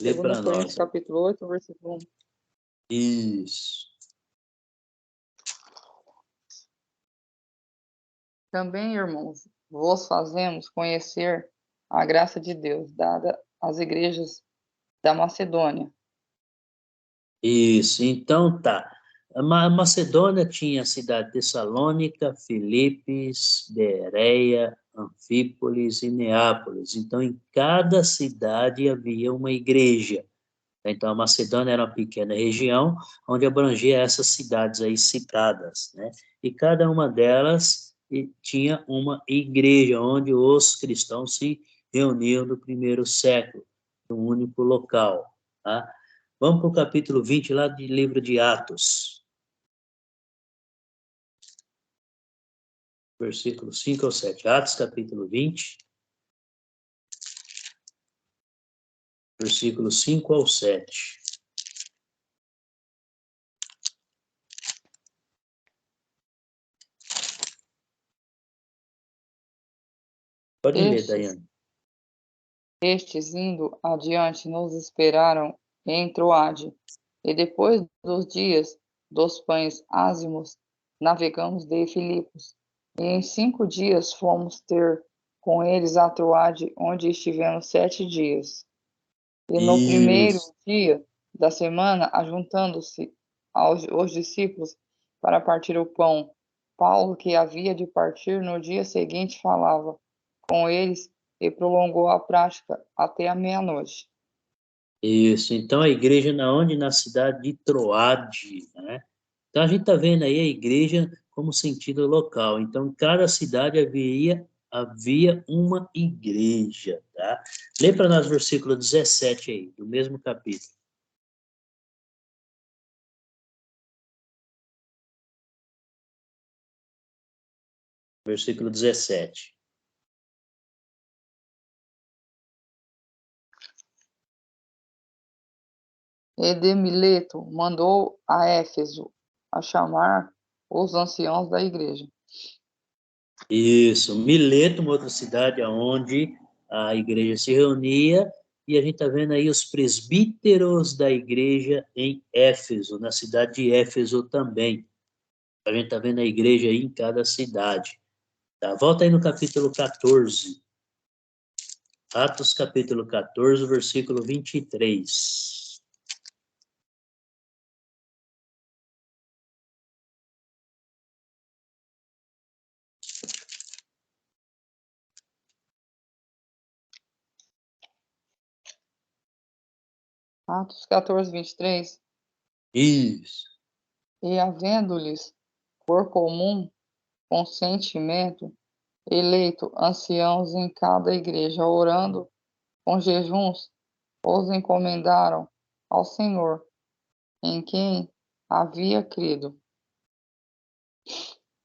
Lê 2 para Coríntios, nós. capítulo 8, versículo 1. Isso. Também, irmãos, vos fazemos conhecer a graça de Deus, dada às igrejas da Macedônia. Isso, então tá. A Macedônia tinha a cidade de Tessalônica, Filipos, Bereia, Anfípolis e Neápolis. Então, em cada cidade havia uma igreja. Então, a Macedônia era uma pequena região onde abrangia essas cidades aí citadas, né? E cada uma delas tinha uma igreja onde os cristãos se reuniam no primeiro século, num único local, tá? Vamos para o capítulo 20, lá do livro de Atos. Versículo 5 ao 7. Atos, capítulo 20. Versículo 5 ao 7. Pode ler, Daiane. Estes, indo adiante, nos esperaram em Troade, e depois dos dias dos pães ázimos, navegamos de Filipos, e em 5 dias fomos ter com eles a Troade, onde estivemos 7 dias. E no primeiro Isso. dia da semana, ajuntando-se os discípulos para partir o pão, Paulo, que havia de partir no dia seguinte, falava com eles e prolongou a prática até a meia-noite. Isso, então a igreja na onde? Na cidade de Troade, né? Então a gente está vendo aí a igreja como sentido local. Então, em cada cidade havia uma igreja, tá? Lê para nós o versículo 17 aí, do mesmo capítulo. Versículo 17. E de Mileto mandou a Éfeso a chamar os anciãos da igreja. Isso, Mileto, uma outra cidade onde a igreja se reunia, e a gente está vendo aí os presbíteros da igreja em Éfeso, na cidade de Éfeso também. A gente está vendo a igreja aí em cada cidade. Tá? Volta aí no capítulo 14. Atos capítulo 14, versículo 23. Atos 14, 23. Isso. E havendo-lhes por comum consentimento eleito anciãos em cada igreja, orando com jejuns, os encomendaram ao Senhor, em quem havia crido.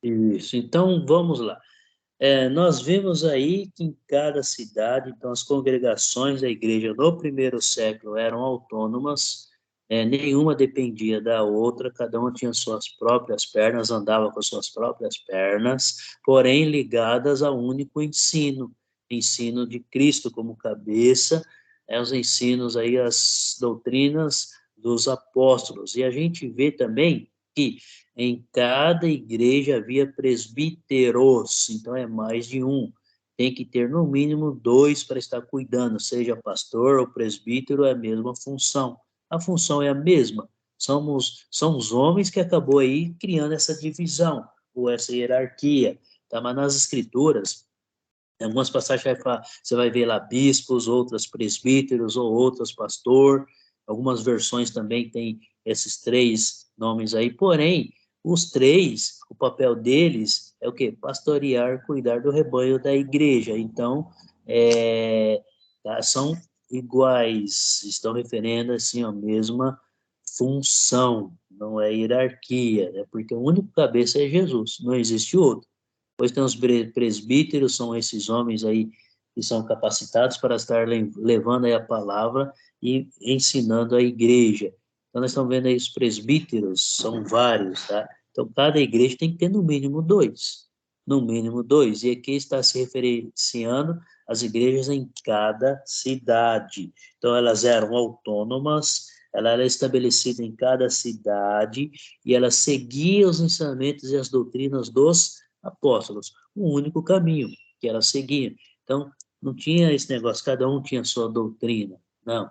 Isso. Então, vamos lá. Nós vemos aí que em cada cidade, então, as congregações da igreja no primeiro século eram autônomas, nenhuma dependia da outra, cada uma tinha suas próprias pernas, andava com suas próprias pernas, porém ligadas ao único ensino de Cristo como cabeça, os ensinos aí, as doutrinas dos apóstolos. E a gente vê também que em cada igreja havia presbíteros, então é mais de um. Tem que ter no mínimo 2 para estar cuidando, seja pastor ou presbítero, é a mesma função. A função é a mesma. São os homens que acabou aí criando essa divisão, ou essa hierarquia. Tá? Mas nas escrituras, em algumas passagens você vai ver lá bispos, outras presbíteros ou outras pastor. Algumas versões também tem esses 3 nomes aí. Porém, os 3, o papel deles é o quê? Pastorear, cuidar do rebanho da igreja. Então, são iguais, estão referendo assim a mesma função, não é hierarquia, né? Porque o único cabeça é Jesus, não existe outro. Depois tem os presbíteros, são esses homens aí que são capacitados para estar levando aí a palavra e ensinando a igreja. Então, nós estamos vendo aí os presbíteros, são vários, tá? Então, cada igreja tem que ter no mínimo 2. No mínimo 2. E aqui está se referenciando as igrejas em cada cidade. Então, elas eram autônomas, ela era estabelecida em cada cidade e ela seguia os ensinamentos e as doutrinas dos apóstolos, um único caminho que elas seguiam. Então, não tinha esse negócio, cada um tinha sua doutrina, não.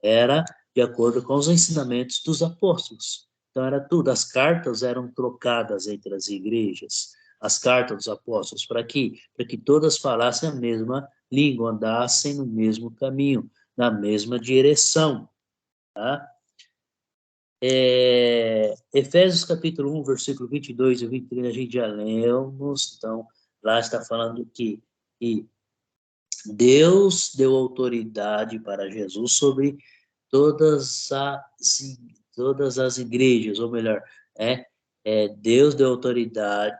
Era de acordo com os ensinamentos dos apóstolos. Então, era tudo. As cartas eram trocadas entre as igrejas, as cartas dos apóstolos, para quê? Para que todas falassem a mesma língua, andassem no mesmo caminho, na mesma direção, tá? Efésios capítulo 1, versículo 22 e 23, a gente já lemos, então, lá está falando que Deus deu autoridade para Jesus sobre todas as, todas as igrejas, ou melhor, Deus deu autoridade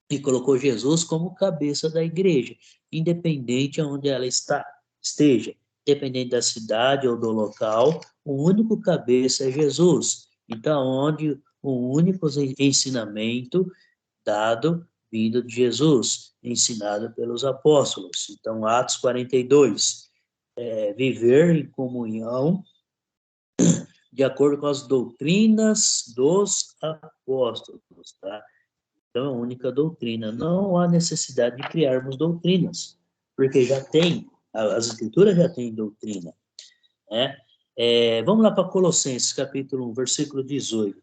e colocou Jesus como cabeça da igreja, independente aonde ela esteja, independente da cidade ou do local, o único cabeça é Jesus. Então, onde o único ensinamento dado vindo de Jesus, ensinado pelos apóstolos. Então, Atos 42, viver em comunhão de acordo com as doutrinas dos apóstolos, tá? Então, é a única doutrina. Não há necessidade de criarmos doutrinas, porque já tem, as escrituras já têm doutrina, né? Vamos lá para Colossenses, capítulo 1, versículo 18.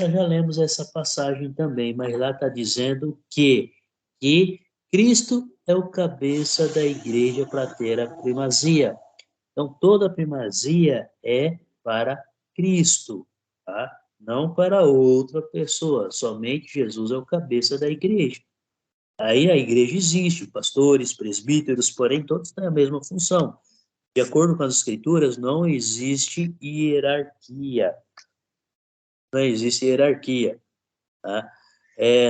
Nós já lemos essa passagem também, mas lá está dizendo que Cristo é o cabeça da igreja para ter a primazia. Então, toda a primazia é para Cristo, tá? Não para outra pessoa. Somente Jesus é o cabeça da igreja. Aí a igreja existe, pastores, presbíteros, porém todos têm a mesma função. De acordo com as escrituras, não existe hierarquia. Não existe hierarquia, tá?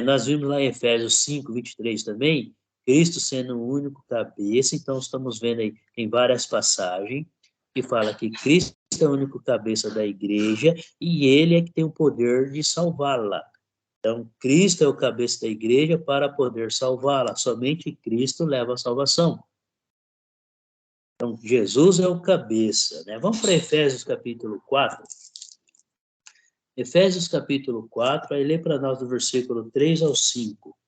Nós vimos lá em Efésios 5, 23 também, Cristo sendo o único cabeça, então estamos vendo aí, tem várias passagens que fala que Cristo é o único cabeça da igreja e ele é que tem o poder de salvá-la. Então, Cristo é o cabeça da igreja para poder salvá-la. Somente Cristo leva a salvação. Então, Jesus é o cabeça, né? Vamos para Efésios capítulo 4. Efésios capítulo 4, aí lê para nós do versículo 3 ao 5.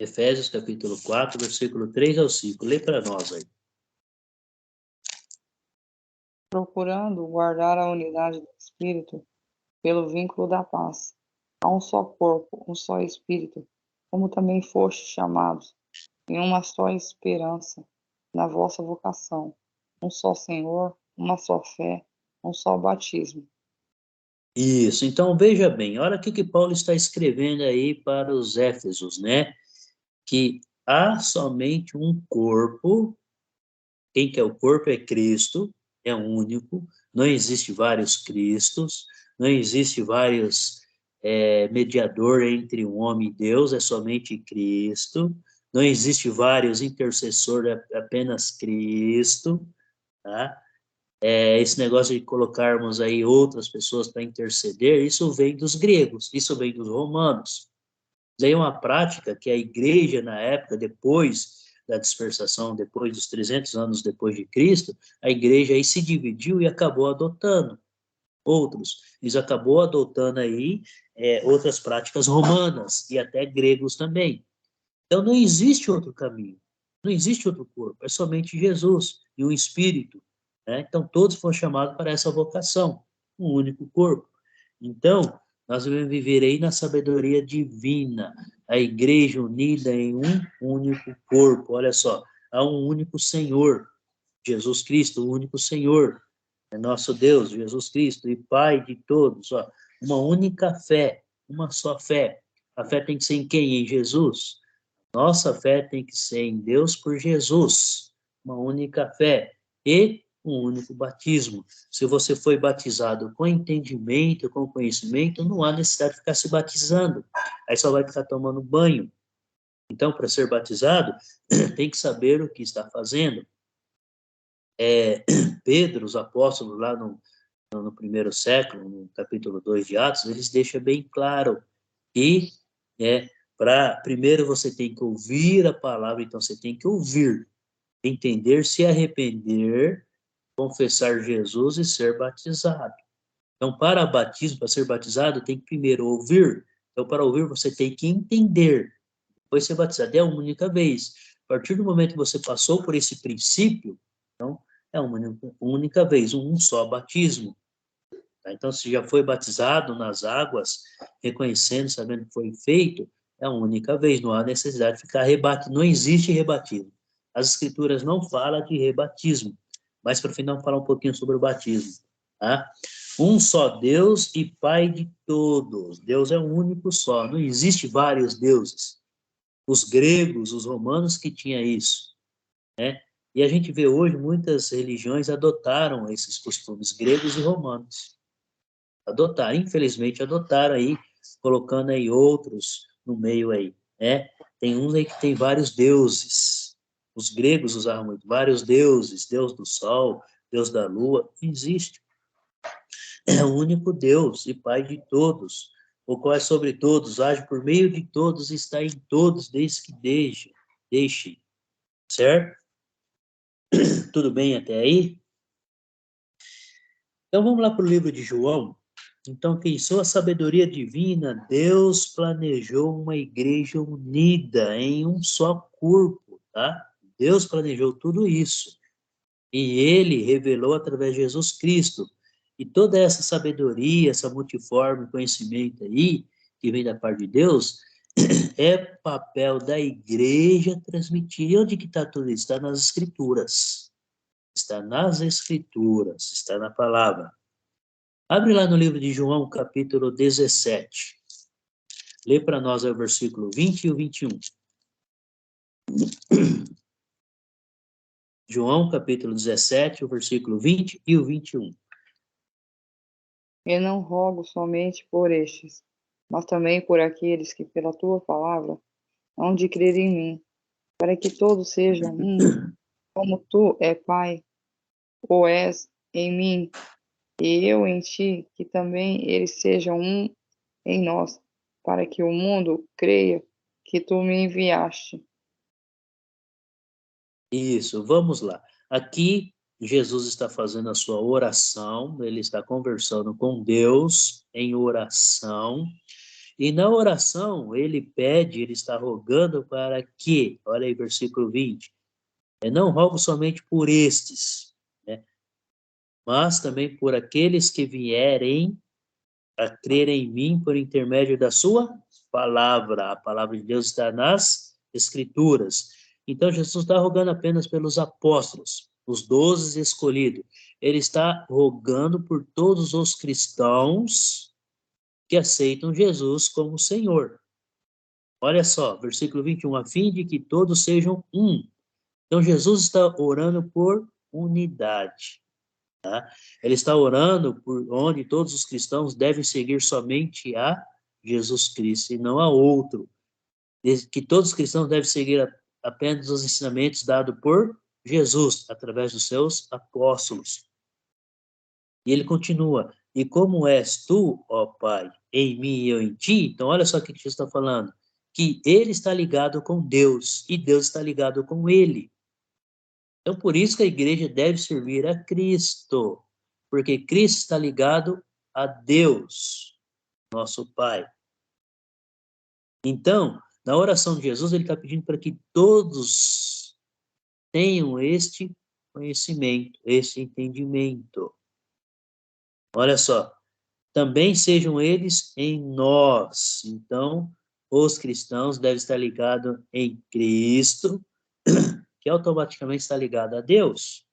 Efésios capítulo 4, versículo 3 ao 5. Lê para nós aí. Procurando guardar a unidade do Espírito pelo vínculo da paz. Há um só corpo, um só Espírito, como também fostes chamados, em uma só esperança, na vossa vocação, um só Senhor, uma só fé, um só batismo. Isso, então veja bem, olha o que Paulo está escrevendo aí para os Éfesos, né? Que há somente um corpo, quem que é o corpo é Cristo, é único, não existe vários Cristos, não existe vários mediador entre um homem e Deus, é somente Cristo, não existe vários intercessores, é apenas Cristo, tá? Esse negócio de colocarmos aí outras pessoas para interceder, isso vem dos gregos, isso vem dos romanos. Isso aí é uma prática que a igreja, na época, depois da dispersação, depois dos 300 anos depois de Cristo, a igreja aí se dividiu e acabou adotando outros. Eles acabou adotando aí outras práticas romanas e até gregos também. Então não existe outro caminho, não existe outro corpo, é somente Jesus e o Espírito, né? Então todos foram chamados para essa vocação, um único corpo. Então nós devemos viver aí na sabedoria divina, a igreja unida em um único corpo. Olha só, há um único Senhor, Jesus Cristo, o único Senhor, é nosso Deus, Jesus Cristo, e Pai de todos. Ó, uma única fé, uma só fé. A fé tem que ser em quem? Em Jesus. Nossa fé tem que ser em Deus por Jesus, uma única fé e um único batismo. Se você foi batizado com entendimento, com conhecimento, não há necessidade de ficar se batizando. Aí só vai ficar tomando banho. Então, para ser batizado, tem que saber o que está fazendo. Pedro, os apóstolos lá no primeiro século, no capítulo 2 de Atos, eles deixam bem claro que primeiro você tem que ouvir a palavra, então você tem que ouvir, entender, se arrepender, confessar Jesus e ser batizado. Então, para batismo, para ser batizado, tem que primeiro ouvir. Então, para ouvir, você tem que entender. Depois ser batizado é uma única vez. A partir do momento que você passou por esse princípio, então, é uma única vez, um só batismo. Tá? Então, se já foi batizado nas águas, reconhecendo, sabendo que foi feito, é uma única vez, não há necessidade de ficar rebatendo, não existe rebatismo. As escrituras não falam de rebatismo, mas para o final falar um pouquinho sobre o batismo. Tá? Um só Deus e Pai de todos. Deus é um único só, não existe vários deuses. Os gregos, os romanos que tinham isso, né? E a gente vê hoje muitas religiões adotaram esses costumes gregos e romanos. Adotaram, infelizmente adotaram aí, colocando aí outros no meio aí, né? Tem uns aí que tem vários deuses. Os gregos usavam muito, vários deuses, Deus do sol, Deus da lua, não existe. É o único Deus e Pai de todos, o qual é sobre todos, age por meio de todos, está em todos, desde que deixe, certo? Tudo bem até aí? Então vamos lá para o livro de João. Então, quem sou a sabedoria divina, Deus planejou uma igreja unida em um só corpo, tá? Deus planejou tudo isso. E ele revelou através de Jesus Cristo. E toda essa sabedoria, essa multiforme conhecimento aí, que vem da parte de Deus, é papel da igreja transmitir. E onde que está tudo isso? Está nas Escrituras. Está nas Escrituras, está na palavra. Abre lá no livro de João, capítulo 17. Lê para nós o versículo 20 e o 21. João, capítulo 17, o versículo 20 e o 21. E não rogo somente por estes, mas também por aqueles que pela tua palavra hão de crer em mim, para que todos sejam um, como tu, Pai, o és em mim, e eu em ti, que também eles sejam um em nós, para que o mundo creia que tu me enviaste. Isso, vamos lá. Aqui, Jesus está fazendo a sua oração, ele está conversando com Deus em oração, e na oração ele pede, ele está rogando para que, olha aí, versículo 20, não rogo somente por estes, né, mas também por aqueles que vierem a crer em mim por intermédio da sua palavra. A palavra de Deus está nas Escrituras. Então, Jesus está rogando apenas pelos apóstolos, os 12 escolhidos. Ele está rogando por todos os cristãos que aceitam Jesus como Senhor. Olha só, versículo 21, a fim de que todos sejam um. Então, Jesus está orando por unidade. Tá? Ele está orando por onde todos os cristãos devem seguir somente a Jesus Cristo e não a outro. Que todos os cristãos devem seguir apenas os ensinamentos dados por Jesus, através dos seus apóstolos. E ele continua, e como és tu, ó Pai, em mim e eu em ti, então olha só o que Jesus está falando, que ele está ligado com Deus, e Deus está ligado com ele. Então, por isso que a igreja deve servir a Cristo, porque Cristo está ligado a Deus, nosso Pai. Então, na oração de Jesus, ele está pedindo para que todos tenham este conhecimento, este entendimento. Olha só, também sejam eles em nós. Então, os cristãos devem estar ligados em Cristo, que automaticamente está ligado a Deus.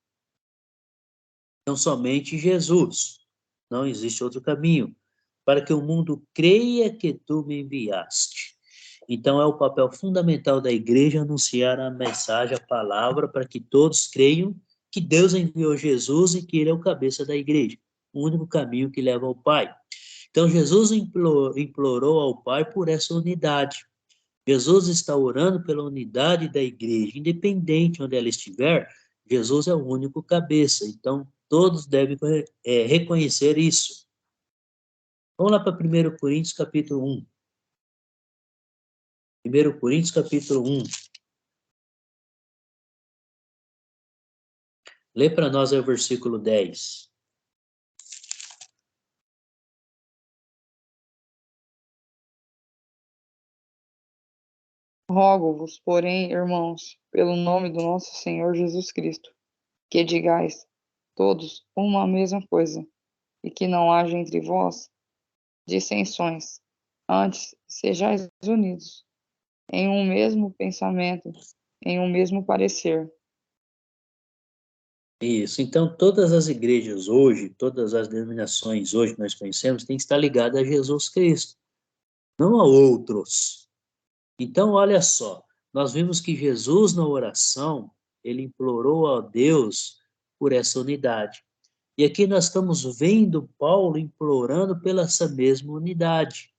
Então, somente Jesus. Não existe outro caminho. Para que o mundo creia que tu me enviaste. Então, é o papel fundamental da igreja anunciar a mensagem, a palavra, para que todos creiam que Deus enviou Jesus e que ele é o cabeça da igreja. O único caminho que leva ao Pai. Então, Jesus implorou ao Pai por essa unidade. Jesus está orando pela unidade da igreja, independente onde ela estiver, Jesus é o único cabeça. Então, todos devem reconhecer isso. Vamos lá para 1 Coríntios, capítulo 1. 1 Coríntios, capítulo 1. Lê para nós aí o versículo 10. Rogo-vos, porém, irmãos, pelo nome do nosso Senhor Jesus Cristo, que digais todos uma mesma coisa, e que não haja entre vós dissensões, antes sejais unidos em um mesmo pensamento, em um mesmo parecer. Isso. Então, todas as igrejas hoje, todas as denominações hoje que nós conhecemos, têm que estar ligadas a Jesus Cristo, não a outros. Então, olha só, nós vimos que Jesus, na oração, ele implorou a Deus por essa unidade. E aqui nós estamos vendo Paulo implorando pela essa mesma unidade.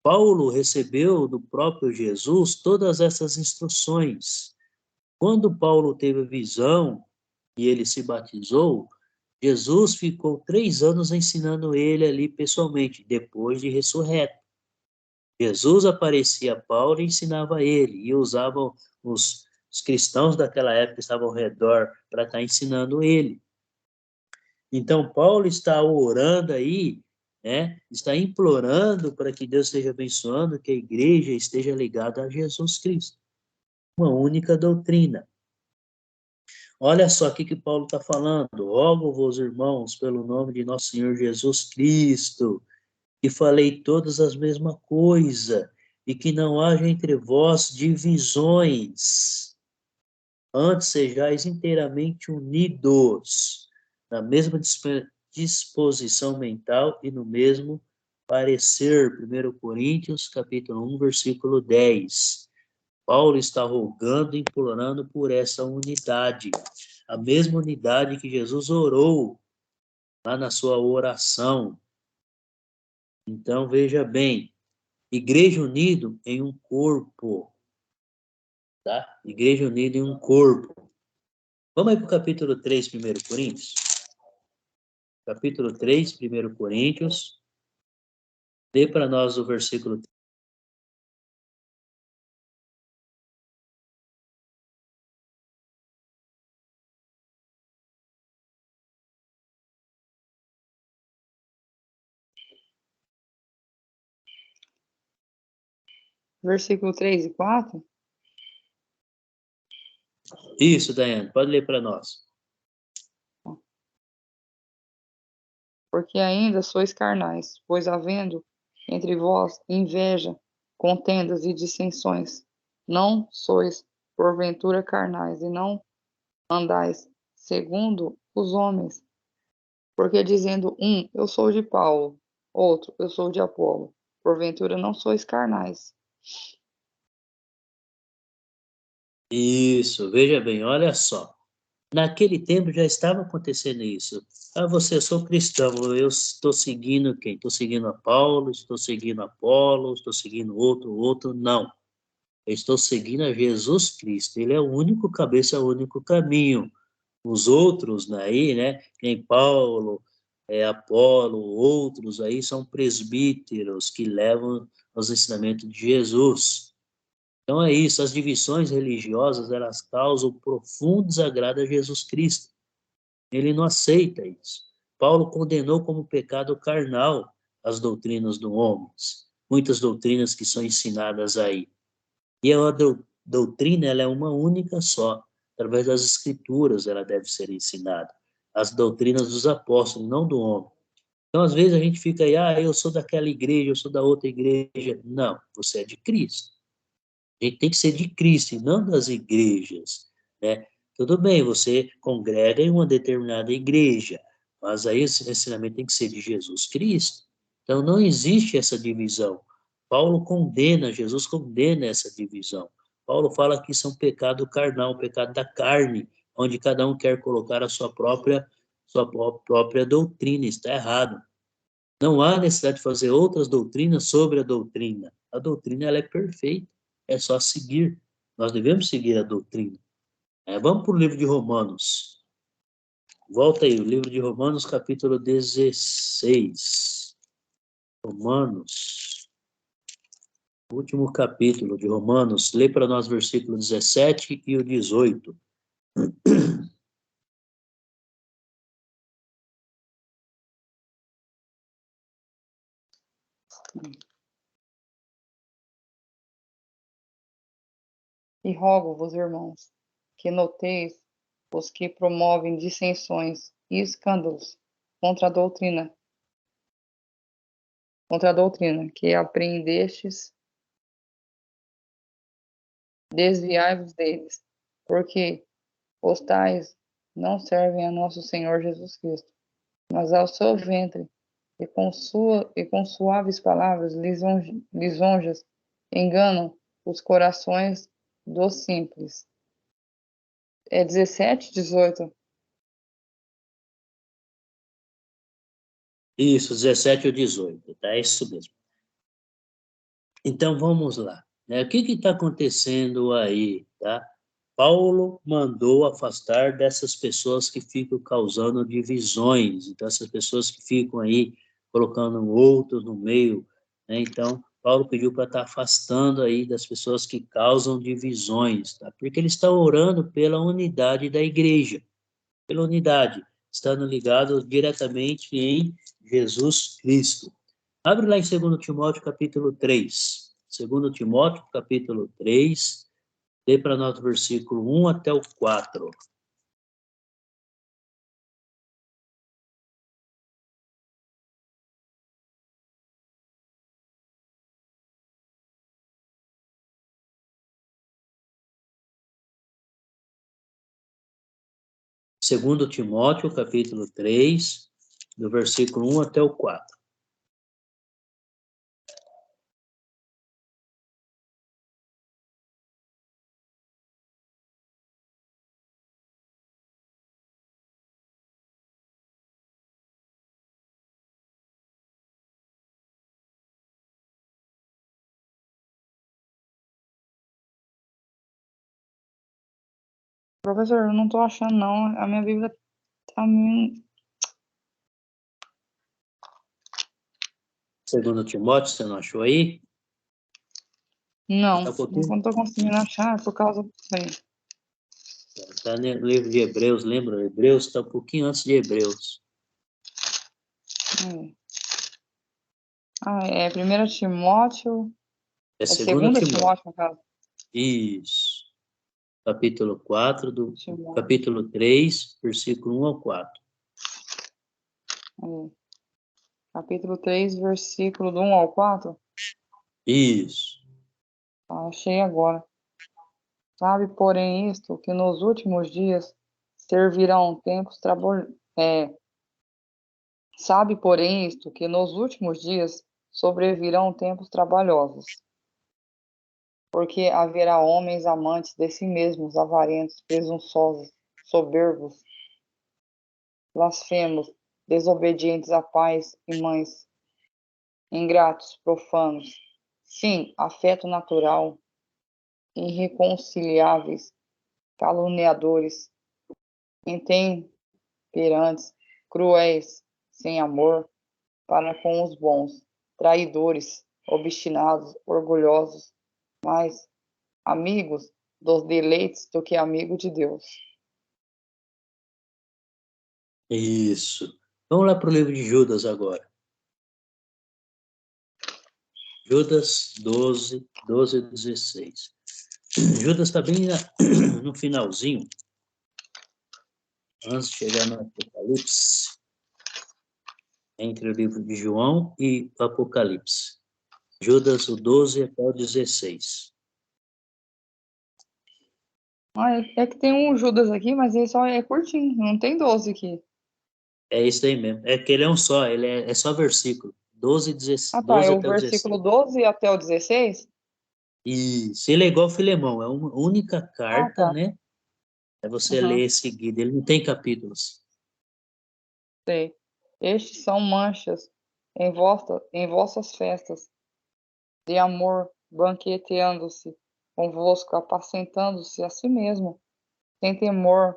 Paulo recebeu do próprio Jesus todas essas instruções. Quando Paulo teve a visão e ele se batizou, Jesus ficou 3 anos ensinando ele ali pessoalmente, depois de ressurreto. Jesus aparecia a Paulo e ensinava ele, e usava os cristãos daquela época que estavam ao redor para estar ensinando ele. Então, Paulo está orando aí, né? Está implorando para que Deus esteja abençoando, que a igreja esteja ligada a Jesus Cristo. Uma única doutrina. Olha só o que Paulo está falando. Rogo-vos, irmãos, pelo nome de nosso Senhor Jesus Cristo, que falei todas as mesmas coisas, e que não haja entre vós divisões. Antes sejais inteiramente unidos, na mesma disposição mental e no mesmo parecer. 1 Coríntios, capítulo 1, versículo 10. Paulo está rogando e implorando por essa unidade, a mesma unidade que Jesus orou lá na sua oração. Então, veja bem, igreja unido em um corpo, tá? Igreja unida em um corpo. Vamos aí para o capítulo 3, 1 Coríntios. Capítulo 3, 1 Coríntios. Lê para nós o versículo 3. Versículo 3 e 4. Isso, Daiane, pode ler para nós. Porque ainda sois carnais, pois havendo entre vós inveja contendas e dissensões. Não sois, porventura, carnais, e não andais segundo os homens. Porque dizendo um, eu sou de Paulo, outro, eu sou de Apolo, porventura não sois carnais. Isso, veja bem, olha só. Naquele tempo já estava acontecendo isso. Ah, você, eu sou cristão, eu estou seguindo quem? Estou seguindo a Paulo, estou seguindo a Apolo, estou seguindo outro, não. Eu estou seguindo a Jesus Cristo, ele é o único cabeça, o único caminho. Os outros aí, né, nem Paulo, Apolo, outros aí são presbíteros que levam os ensinamentos de Jesus. Então é isso, as divisões religiosas, elas causam profundo desagrado a Jesus Cristo. Ele não aceita isso. Paulo condenou como pecado carnal as doutrinas do homens, muitas doutrinas que são ensinadas aí. E a doutrina, ela é uma única só, através das escrituras ela deve ser ensinada. As doutrinas dos apóstolos, não do homem. Então, às vezes a gente fica aí, eu sou daquela igreja, eu sou da outra igreja. Não, você é de Cristo. A gente tem que ser de Cristo e não das igrejas, né? Tudo bem, você congrega em uma determinada igreja, mas aí esse ensinamento tem que ser de Jesus Cristo. Então não existe essa divisão. Paulo condena, Jesus condena essa divisão. Paulo fala que isso é um pecado carnal, um pecado da carne, onde cada um quer colocar a sua própria doutrina. Está errado. Não há necessidade de fazer outras doutrinas sobre a doutrina. A doutrina ela é perfeita, é só seguir. Nós devemos seguir a doutrina. Vamos para o livro de Romanos. Volta aí, o livro de Romanos, capítulo 16. Romanos, último capítulo de Romanos. Lê para nós versículo 17 e o 18. E rogo-vos, irmãos, que noteis os que promovem dissensões e escândalos contra a doutrina que aprendestes, desviai-vos deles, porque os tais não servem a nosso Senhor Jesus Cristo, mas ao seu ventre, e com suaves palavras lisonjas enganam os corações dos simples. É 17, 18. Isso, 17 ou 18, tá? É isso mesmo. Então vamos lá, né? O que está acontecendo aí, tá? Paulo mandou afastar dessas pessoas que ficam causando divisões, então essas pessoas que ficam aí colocando outros no meio, né? Então Paulo pediu para estar afastando aí das pessoas que causam divisões, tá? Porque ele está orando pela unidade da igreja, pela unidade, estando ligado diretamente em Jesus Cristo. Abre lá em 2 Timóteo, capítulo 3. 2 Timóteo, capítulo 3, lê para nós o versículo 1 até o 4. Segundo Timóteo, capítulo 3, do versículo 1 até o 4. Professor, eu não tô achando, não. A minha Bíblia tá meio... Segundo Timóteo, você não achou aí? Não, Está um pouquinho? não tô conseguindo achar por causa disso aí. Está no livro de Hebreus, lembra? Hebreus está um pouquinho antes de Hebreus. É. É 1 Timóteo... É É 2 segundo Timóteo. Timóteo, no caso. Isso. Capítulo 4, Timóteo. capítulo 3, versículo 1 ao 4. Capítulo 3, versículo do 1 ao 4. Isso. Achei agora. Sabe, porém, isto, que nos últimos dias servirão tempos sabe, porém, isto, que nos últimos dias sobrevirão tempos trabalhosos, porque haverá homens amantes de si mesmos, avarentos, presunçosos, soberbos, blasfemos, desobedientes a pais e mães, ingratos, profanos, sim, afeto natural, irreconciliáveis, caluniadores, intemperantes, cruéis, sem amor para com os bons, traidores, obstinados, orgulhosos, mais amigos dos deleites do que amigo de Deus. Isso. Vamos lá para o livro de Judas agora. Judas 12, 12 e 16. Judas está bem no finalzinho, antes de chegar no Apocalipse, entre o livro de João e o Apocalipse. Judas, o 12 até o 16. É que tem um Judas aqui, mas ele só é curtinho, não tem 12 aqui. É isso aí mesmo. É que ele é um só, ele é só versículo. 12, 16, Ah, tá, é 12 o até o 16. versículo 12 até o 16? Isso, ele é igual Filemão, é uma única Ah, carta, tá. né? É você Uhum, ler seguida, ele não tem capítulos. sei. Estes são manchas em vossas festas de amor, banqueteando-se convosco, apacentando-se a si mesmo, sem temor,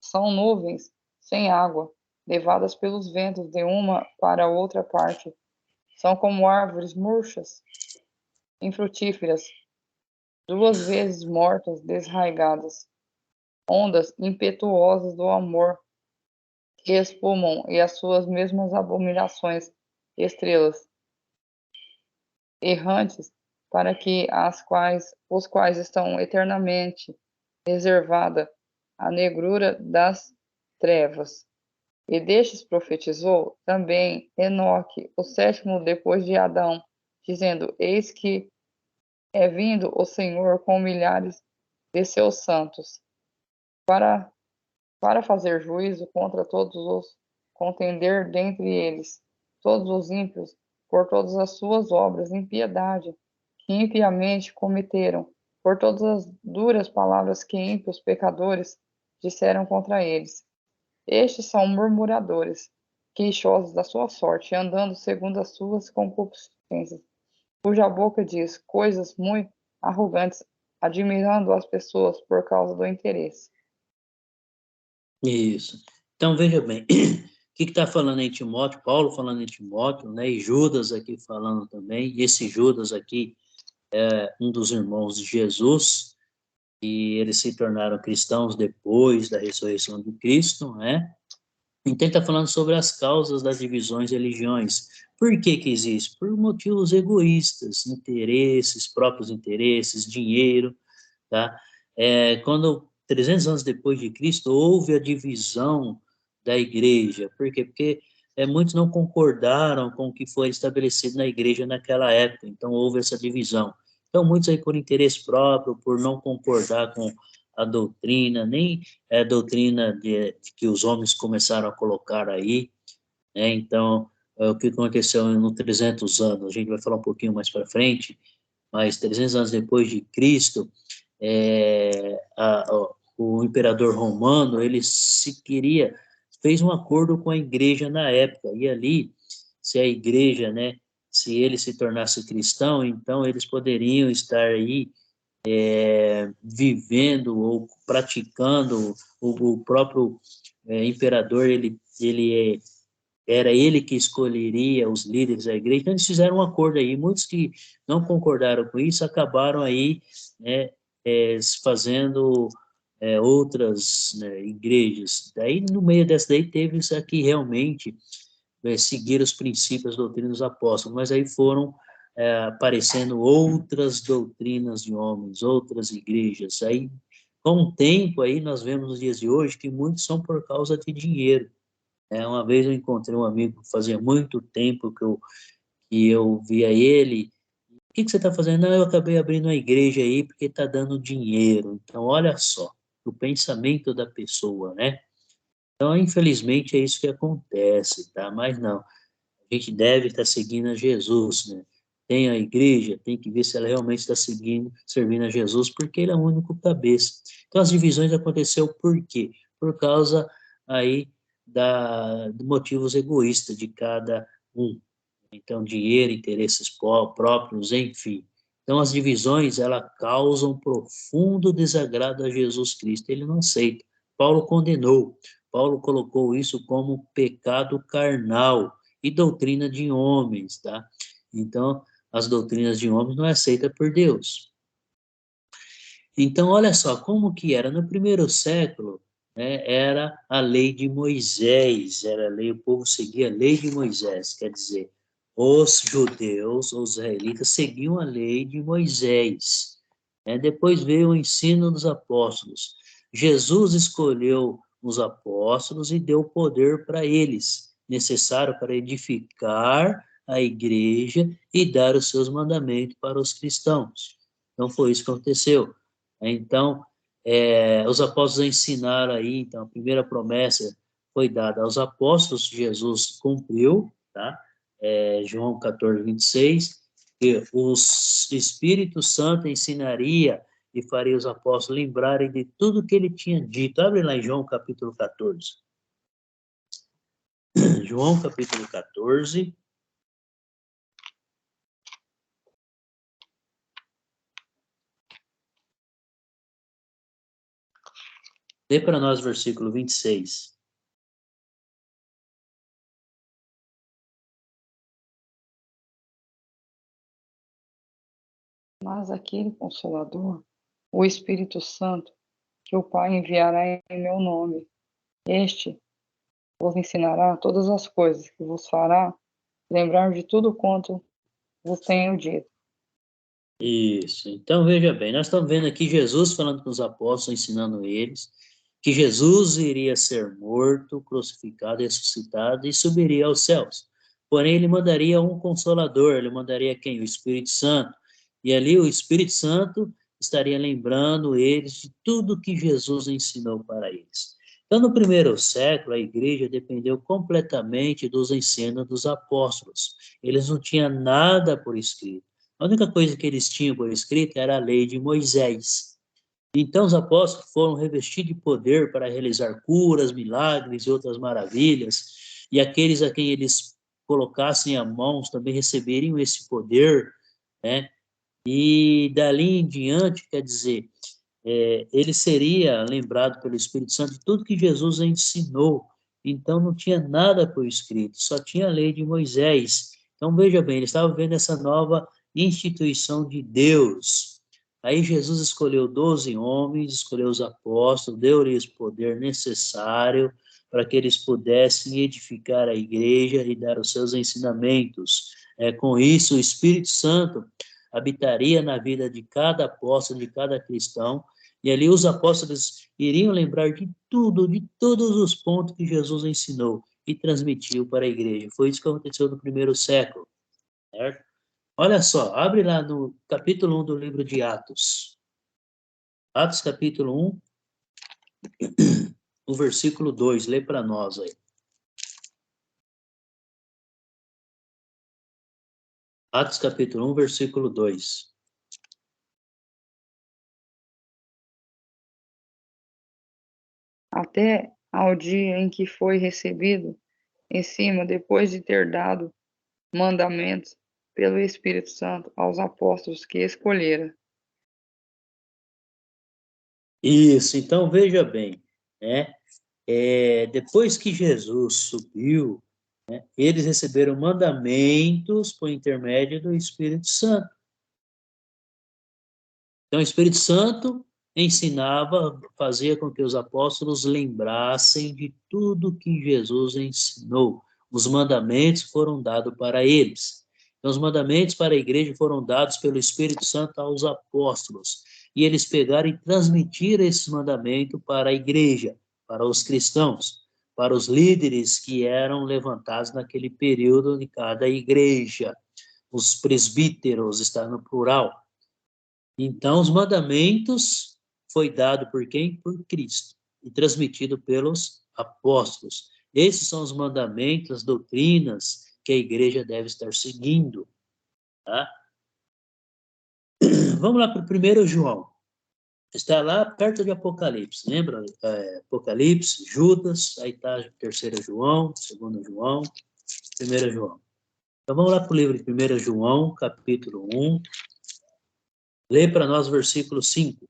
são nuvens sem água, levadas pelos ventos de uma para outra parte. São como árvores murchas, infrutíferas, duas vezes mortas, desraigadas, ondas impetuosas do amor que espumam e as suas mesmas abominações, estrelas errantes, para que os quais estão eternamente reservada a negrura das trevas. E destes profetizou também Enoque, o sétimo depois de Adão, dizendo: Eis que é vindo o Senhor com milhares de seus santos, para, para fazer juízo contra todos os contender dentre eles, todos os ímpios, por todas as suas obras, impiedade, que impiamente cometeram, por todas as duras palavras que ímpios pecadores disseram contra eles. Estes são murmuradores, queixosos da sua sorte, andando segundo as suas concupiscências, cuja boca diz coisas muito arrogantes, admirando as pessoas por causa do interesse. Isso. Então, veja bem, o que está falando em Timóteo? Paulo falando em Timóteo, né? E Judas aqui falando também. E esse Judas aqui é um dos irmãos de Jesus, e eles se tornaram cristãos depois da ressurreição de Cristo, né? Então, está falando sobre as causas das divisões e religiões. Por que que existe? Por motivos egoístas, interesses, próprios interesses, dinheiro, tá? Quando 300 anos depois de Cristo houve a divisão da igreja. Por quê? Porque muitos não concordaram com o que foi estabelecido na igreja naquela época, então houve essa divisão. Então muitos aí por interesse próprio, por não concordar com a doutrina, nem a doutrina de que os homens começaram a colocar aí, né? Então, o que aconteceu no 300 anos, a gente vai falar um pouquinho mais para frente, mas 300 anos depois de Cristo, o imperador romano, ele se queria, fez um acordo com a igreja na época, e ali, se a igreja, né, se ele se tornasse cristão, então eles poderiam estar aí vivendo ou praticando, o próprio imperador, era ele que escolheria os líderes da igreja, então eles fizeram um acordo aí, muitos que não concordaram com isso acabaram aí, né, fazendo outras, né, igrejas. Daí, no meio dessa daí, teve isso aqui realmente seguir os princípios da doutrina dos apóstolos, mas aí foram aparecendo outras doutrinas de homens, outras igrejas. Aí, com o tempo, aí nós vemos nos dias de hoje que muitos são por causa de dinheiro. Uma vez eu encontrei um amigo, fazia muito tempo que eu via ele, O que você está fazendo? Não, eu acabei abrindo uma igreja aí porque está dando dinheiro. Então, olha só, o pensamento da pessoa, né? Então, infelizmente, é isso que acontece, tá? Mas não, a gente deve estar seguindo a Jesus, né? Tem a igreja, tem que ver se ela realmente está seguindo, servindo a Jesus, porque ele é o único cabeça. Então, as divisões aconteceu por quê? Por causa aí de motivos egoístas de cada um. Então, dinheiro, interesses próprios, enfim. Então, as divisões, elas causam profundo desagrado a Jesus Cristo. Ele não aceita. Paulo condenou. Paulo colocou isso como pecado carnal e doutrina de homens, tá? Então, as doutrinas de homens não é aceita por Deus. Então, olha só, como que era? No primeiro século, né, era a lei de Moisés, era a lei, o povo seguia a lei de Moisés, quer dizer, os judeus, os israelitas, seguiam a lei de Moisés. Né? Depois veio o ensino dos apóstolos. Jesus escolheu os apóstolos e deu poder para eles, necessário para edificar a igreja e dar os seus mandamentos para os cristãos. Então, foi isso que aconteceu. Então, os apóstolos ensinaram aí, então, a primeira promessa foi dada aos apóstolos, Jesus cumpriu, tá? João 14, 26, que o Espírito Santo ensinaria e faria os apóstolos lembrarem de tudo que ele tinha dito. Abre lá em João capítulo 14. João capítulo 14. Lê para nós o versículo 26. Mas aquele Consolador, o Espírito Santo, que o Pai enviará em meu nome, este vos ensinará todas as coisas, que vos fará lembrar de tudo quanto vos tenho dito. Isso. Então, veja bem, nós estamos vendo aqui Jesus falando com os apóstolos, ensinando eles que Jesus iria ser morto, crucificado, ressuscitado e subiria aos céus. Porém, ele mandaria um consolador, ele mandaria quem? O Espírito Santo. E ali o Espírito Santo estaria lembrando eles de tudo que Jesus ensinou para eles. Então, no primeiro século, a igreja dependeu completamente dos ensinos dos apóstolos. Eles não tinham nada por escrito. A única coisa que eles tinham por escrito era a lei de Moisés. Então os apóstolos foram revestidos de poder para realizar curas, milagres e outras maravilhas, e aqueles a quem eles colocassem a mãos também receberiam esse poder, né? E dali em diante, quer dizer, ele seria lembrado pelo Espírito Santo de tudo que Jesus ensinou. Então não tinha nada por escrito, só tinha a lei de Moisés. Então veja bem, ele estava vendo essa nova instituição de Deus. Aí Jesus escolheu 12 homens, escolheu os apóstolos, deu-lhes o poder necessário para que eles pudessem edificar a igreja e dar os seus ensinamentos. Com isso, o Espírito Santo habitaria na vida de cada apóstolo, de cada cristão, e ali os apóstolos iriam lembrar de tudo, de todos os pontos que Jesus ensinou e transmitiu para a igreja. Foi isso que aconteceu no primeiro século, certo? Olha só, abre lá no capítulo 1 do livro de Atos. Atos capítulo 1, o versículo 2, lê para nós aí. Atos capítulo 1, versículo 2. Até ao dia em que foi recebido em cima, depois de ter dado mandamentos pelo Espírito Santo aos apóstolos que escolhera. Isso, então veja bem, né? Depois que Jesus subiu, né, eles receberam mandamentos por intermédio do Espírito Santo. Então, o Espírito Santo ensinava, fazia com que os apóstolos lembrassem de tudo que Jesus ensinou. Os mandamentos foram dados para eles. Então, os mandamentos para a igreja foram dados pelo Espírito Santo aos apóstolos. E eles pegaram e transmitiram esses mandamentos para a igreja, para os cristãos, para os líderes que eram levantados naquele período de cada igreja. os presbíteros, está no plural. Então, os mandamentos foi dado por quem? Por Cristo, e transmitido pelos apóstolos. Esses são os mandamentos, as doutrinas que a igreja deve estar seguindo. Tá? Vamos lá para o 1 João. Está lá perto de Apocalipse, lembra? Apocalipse, Judas, aí está 3 João, 2 João, 1 João. Então vamos lá para o livro de 1 João, capítulo 1. Lê para nós o versículo 5.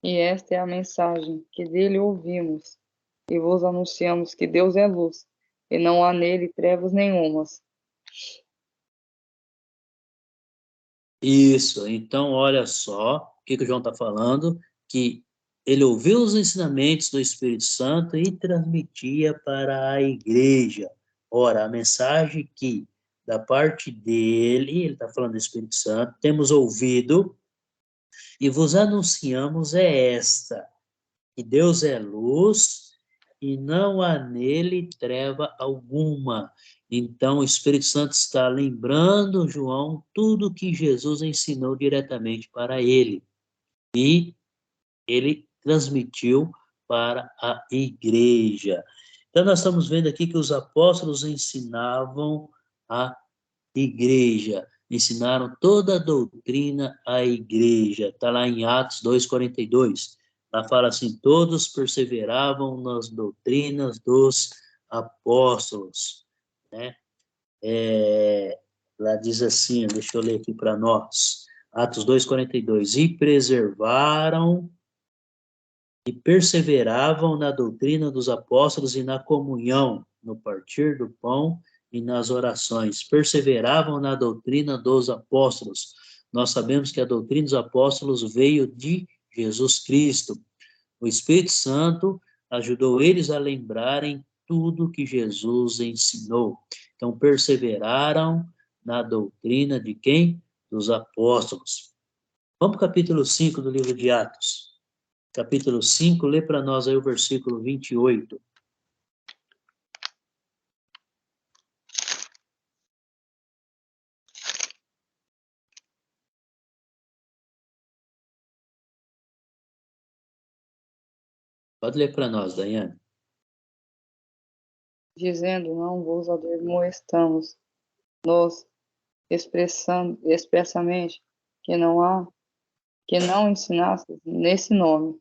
E esta é a mensagem que dele ouvimos, e vos anunciamos que Deus é luz, e não há nele trevas nenhumas. Isso, então olha só o que o João está falando, que ele ouviu os ensinamentos do Espírito Santo e transmitia para a igreja. Ora, a mensagem que, da parte dele, ele está falando do Espírito Santo, temos ouvido e vos anunciamos é esta, que Deus é luz e não há nele treva alguma. Então, o Espírito Santo está lembrando João tudo que Jesus ensinou diretamente para ele. E ele transmitiu para a igreja. Então, nós estamos vendo aqui que os apóstolos ensinavam a igreja, ensinaram toda a doutrina à igreja. Está lá em Atos 2:42. Lá fala assim: todos perseveravam nas doutrinas dos apóstolos, né? Lá diz assim, deixa eu ler aqui para nós, Atos 2:42, e preservaram e perseveravam na doutrina dos apóstolos e na comunhão, no partir do pão e nas orações. Perseveravam na doutrina dos apóstolos. Nós sabemos que a doutrina dos apóstolos veio de Jesus Cristo. O Espírito Santo ajudou eles a lembrarem tudo que Jesus ensinou. Então, perseveraram na doutrina de quem? Dos apóstolos. Vamos para o capítulo 5 do livro de Atos. Capítulo 5, lê para nós aí o versículo 28. Pode ler para nós, Daiane. Dizendo, não vos admoestamos, nos expressando expressamente que não ensinastes nesse nome.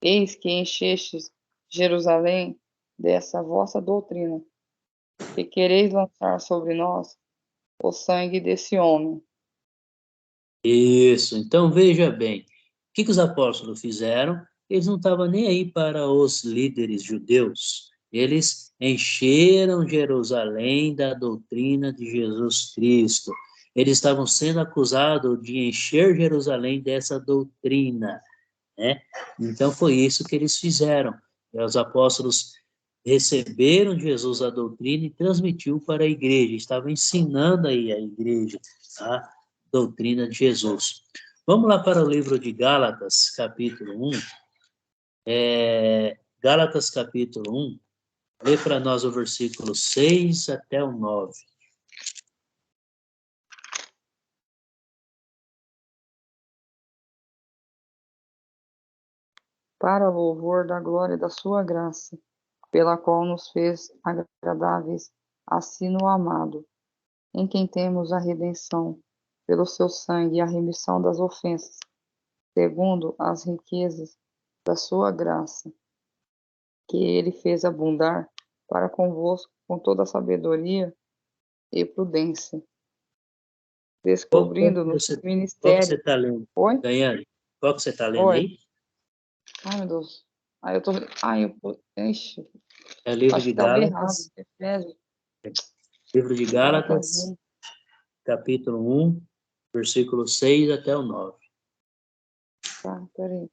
Eis que enchestes Jerusalém dessa vossa doutrina, que quereis lançar sobre nós o sangue desse homem. Isso, então veja bem, o que os apóstolos fizeram? Eles não estavam nem aí para os líderes judeus. Eles encheram Jerusalém da doutrina de Jesus Cristo. Eles estavam sendo acusados de encher Jerusalém dessa doutrina, né? Então foi isso que eles fizeram. Os apóstolos receberam de Jesus a doutrina e transmitiu para a igreja. Estavam ensinando aí a igreja a doutrina de Jesus. Vamos lá para o livro de Gálatas, capítulo 1. Gálatas, capítulo 1. Lê para nós o versículo 6 até o 9. Para louvor da glória da sua graça, pela qual nos fez agradáveis a si no amado, em quem temos a redenção, pelo seu sangue e a remissão das ofensas, segundo as riquezas da sua graça, que ele fez abundar para convosco com toda a sabedoria e prudência, descobrindo-nos o Qual que você ministério. está lendo? Oi? Daiane, qual que você está lendo Oi? aí? Ai, meu Deus. Ai, eu tô. Ai, ixi, É o livro acho de que estava errado. Gálatas, Efésios, livro de Gálatas Gálatas, 1. capítulo 1, versículo 6 até o 9. Tá, peraí.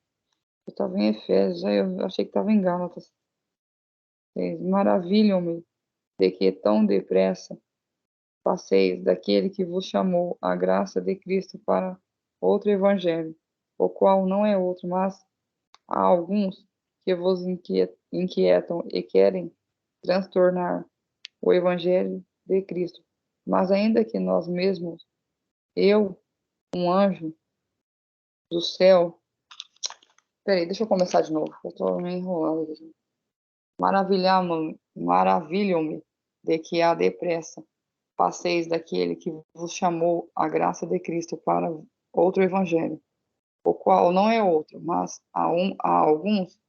Eu estava em Efésios, aí eu achei que estava em Gálatas. Maravilham-me de que tão depressa passeis daquele que vos chamou a graça de Cristo para outro evangelho, o qual não é outro, mas há alguns que vos inquietam e querem transtornar o Evangelho de Cristo. Mas ainda que nós mesmos, eu, um anjo do céu... Peraí, deixa eu começar de novo. Eu estou me enrolando aqui. Maravilham-me de que há depressa passeis daquele que vos chamou a graça de Cristo para outro evangelho, o qual não é outro, mas há alguns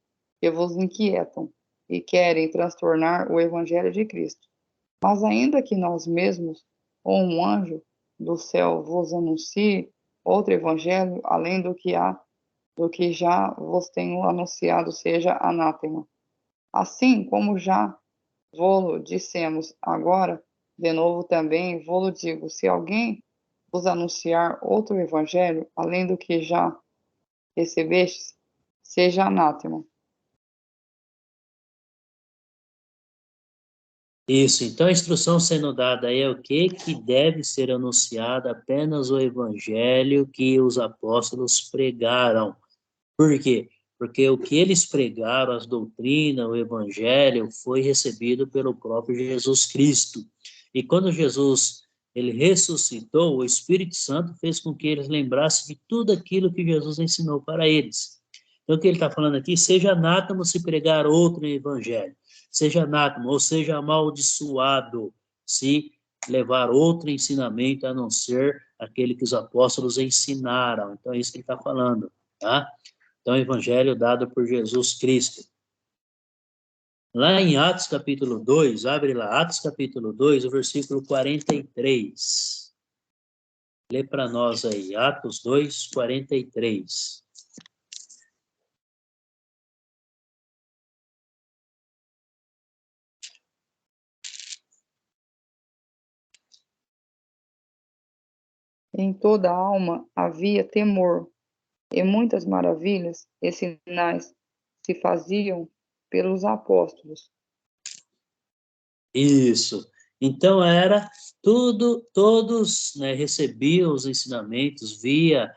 que vos inquietam e querem transtornar o evangelho de Cristo. Mas ainda que nós mesmos, ou um anjo do céu vos anuncie outro evangelho, além do que já vos tenho anunciado, seja anátema. Assim como já vô-lo dissemos agora, de novo também vô-lo digo, se alguém vos anunciar outro evangelho, além do que já recebestes, seja anátema. Isso, então a instrução sendo dada aí é o quê? Que deve ser anunciado apenas o evangelho que os apóstolos pregaram. Por quê? Porque o que eles pregaram, as doutrinas, o evangelho, foi recebido pelo próprio Jesus Cristo. E quando Jesus ele ressuscitou, o Espírito Santo fez com que eles lembrassem de tudo aquilo que Jesus ensinou para eles. Então, o que ele está falando aqui, seja anátema se pregar outro evangelho, seja anátema, ou seja amaldiçoado se levar outro ensinamento a não ser aquele que os apóstolos ensinaram. Então, é isso que ele está falando, tá? Então, o evangelho dado por Jesus Cristo. Lá em Atos capítulo 2, abre lá, Atos capítulo 2, o versículo 43. Lê para nós aí, Atos 2, 43. Em toda a alma havia temor, e muitas maravilhas e sinais se faziam pelos apóstolos. Isso. Então era tudo, todos, né, recebiam os ensinamentos, via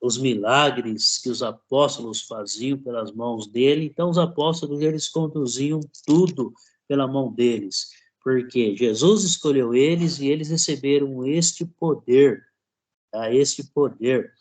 os milagres que os apóstolos faziam pelas mãos dele. Então os apóstolos eles conduziam tudo pela mão deles, porque Jesus escolheu eles e eles receberam este poder, tá? Este poder.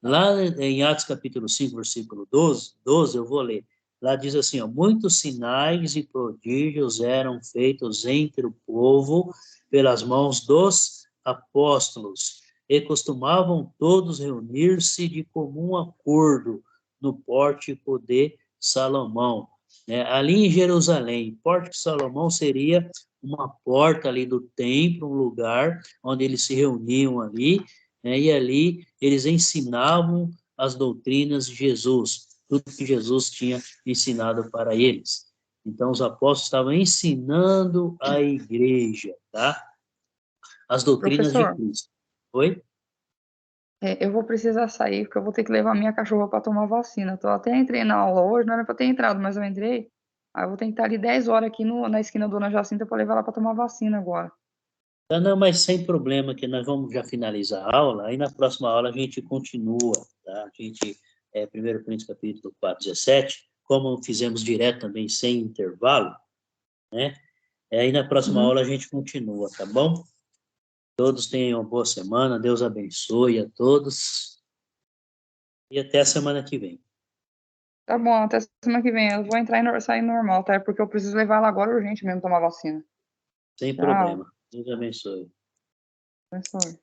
Lá em Atos capítulo 5, versículo 12 eu vou ler. Lá diz assim, ó, muitos sinais e prodígios eram feitos entre o povo pelas mãos dos apóstolos, e costumavam todos reunir-se de comum acordo no pórtico de Salomão. Né? Ali em Jerusalém, pórtico de Salomão seria uma porta ali do templo, um lugar onde eles se reuniam ali, né? E ali eles ensinavam as doutrinas de Jesus, tudo que Jesus tinha ensinado para eles. Então, os apóstolos estavam ensinando a igreja, tá? As doutrinas de Professor, Cristo. Oi? eu vou precisar sair, porque eu vou ter que levar minha cachorra para tomar vacina. Eu até entrei na aula hoje, não era para ter entrado, mas eu entrei. Aí eu vou ter que estar ali 10 horas aqui na esquina da Dona Jacinta para levar ela para tomar vacina agora. Tá, não, mas sem problema, que nós vamos já finalizar a aula, aí na próxima aula a gente continua, tá? A gente, 1 Coríntios capítulo 4, 17, como fizemos direto também, sem intervalo, né? Aí na próxima Uhum. aula a gente continua, tá bom? Todos tenham uma boa semana, Deus abençoe a todos e até a semana que vem. Tá bom, até semana que vem. Eu vou entrar e sair normal, tá? Porque eu preciso levar ela agora urgente mesmo tomar vacina. Sem Tchau. problema. Deus abençoe. Professor.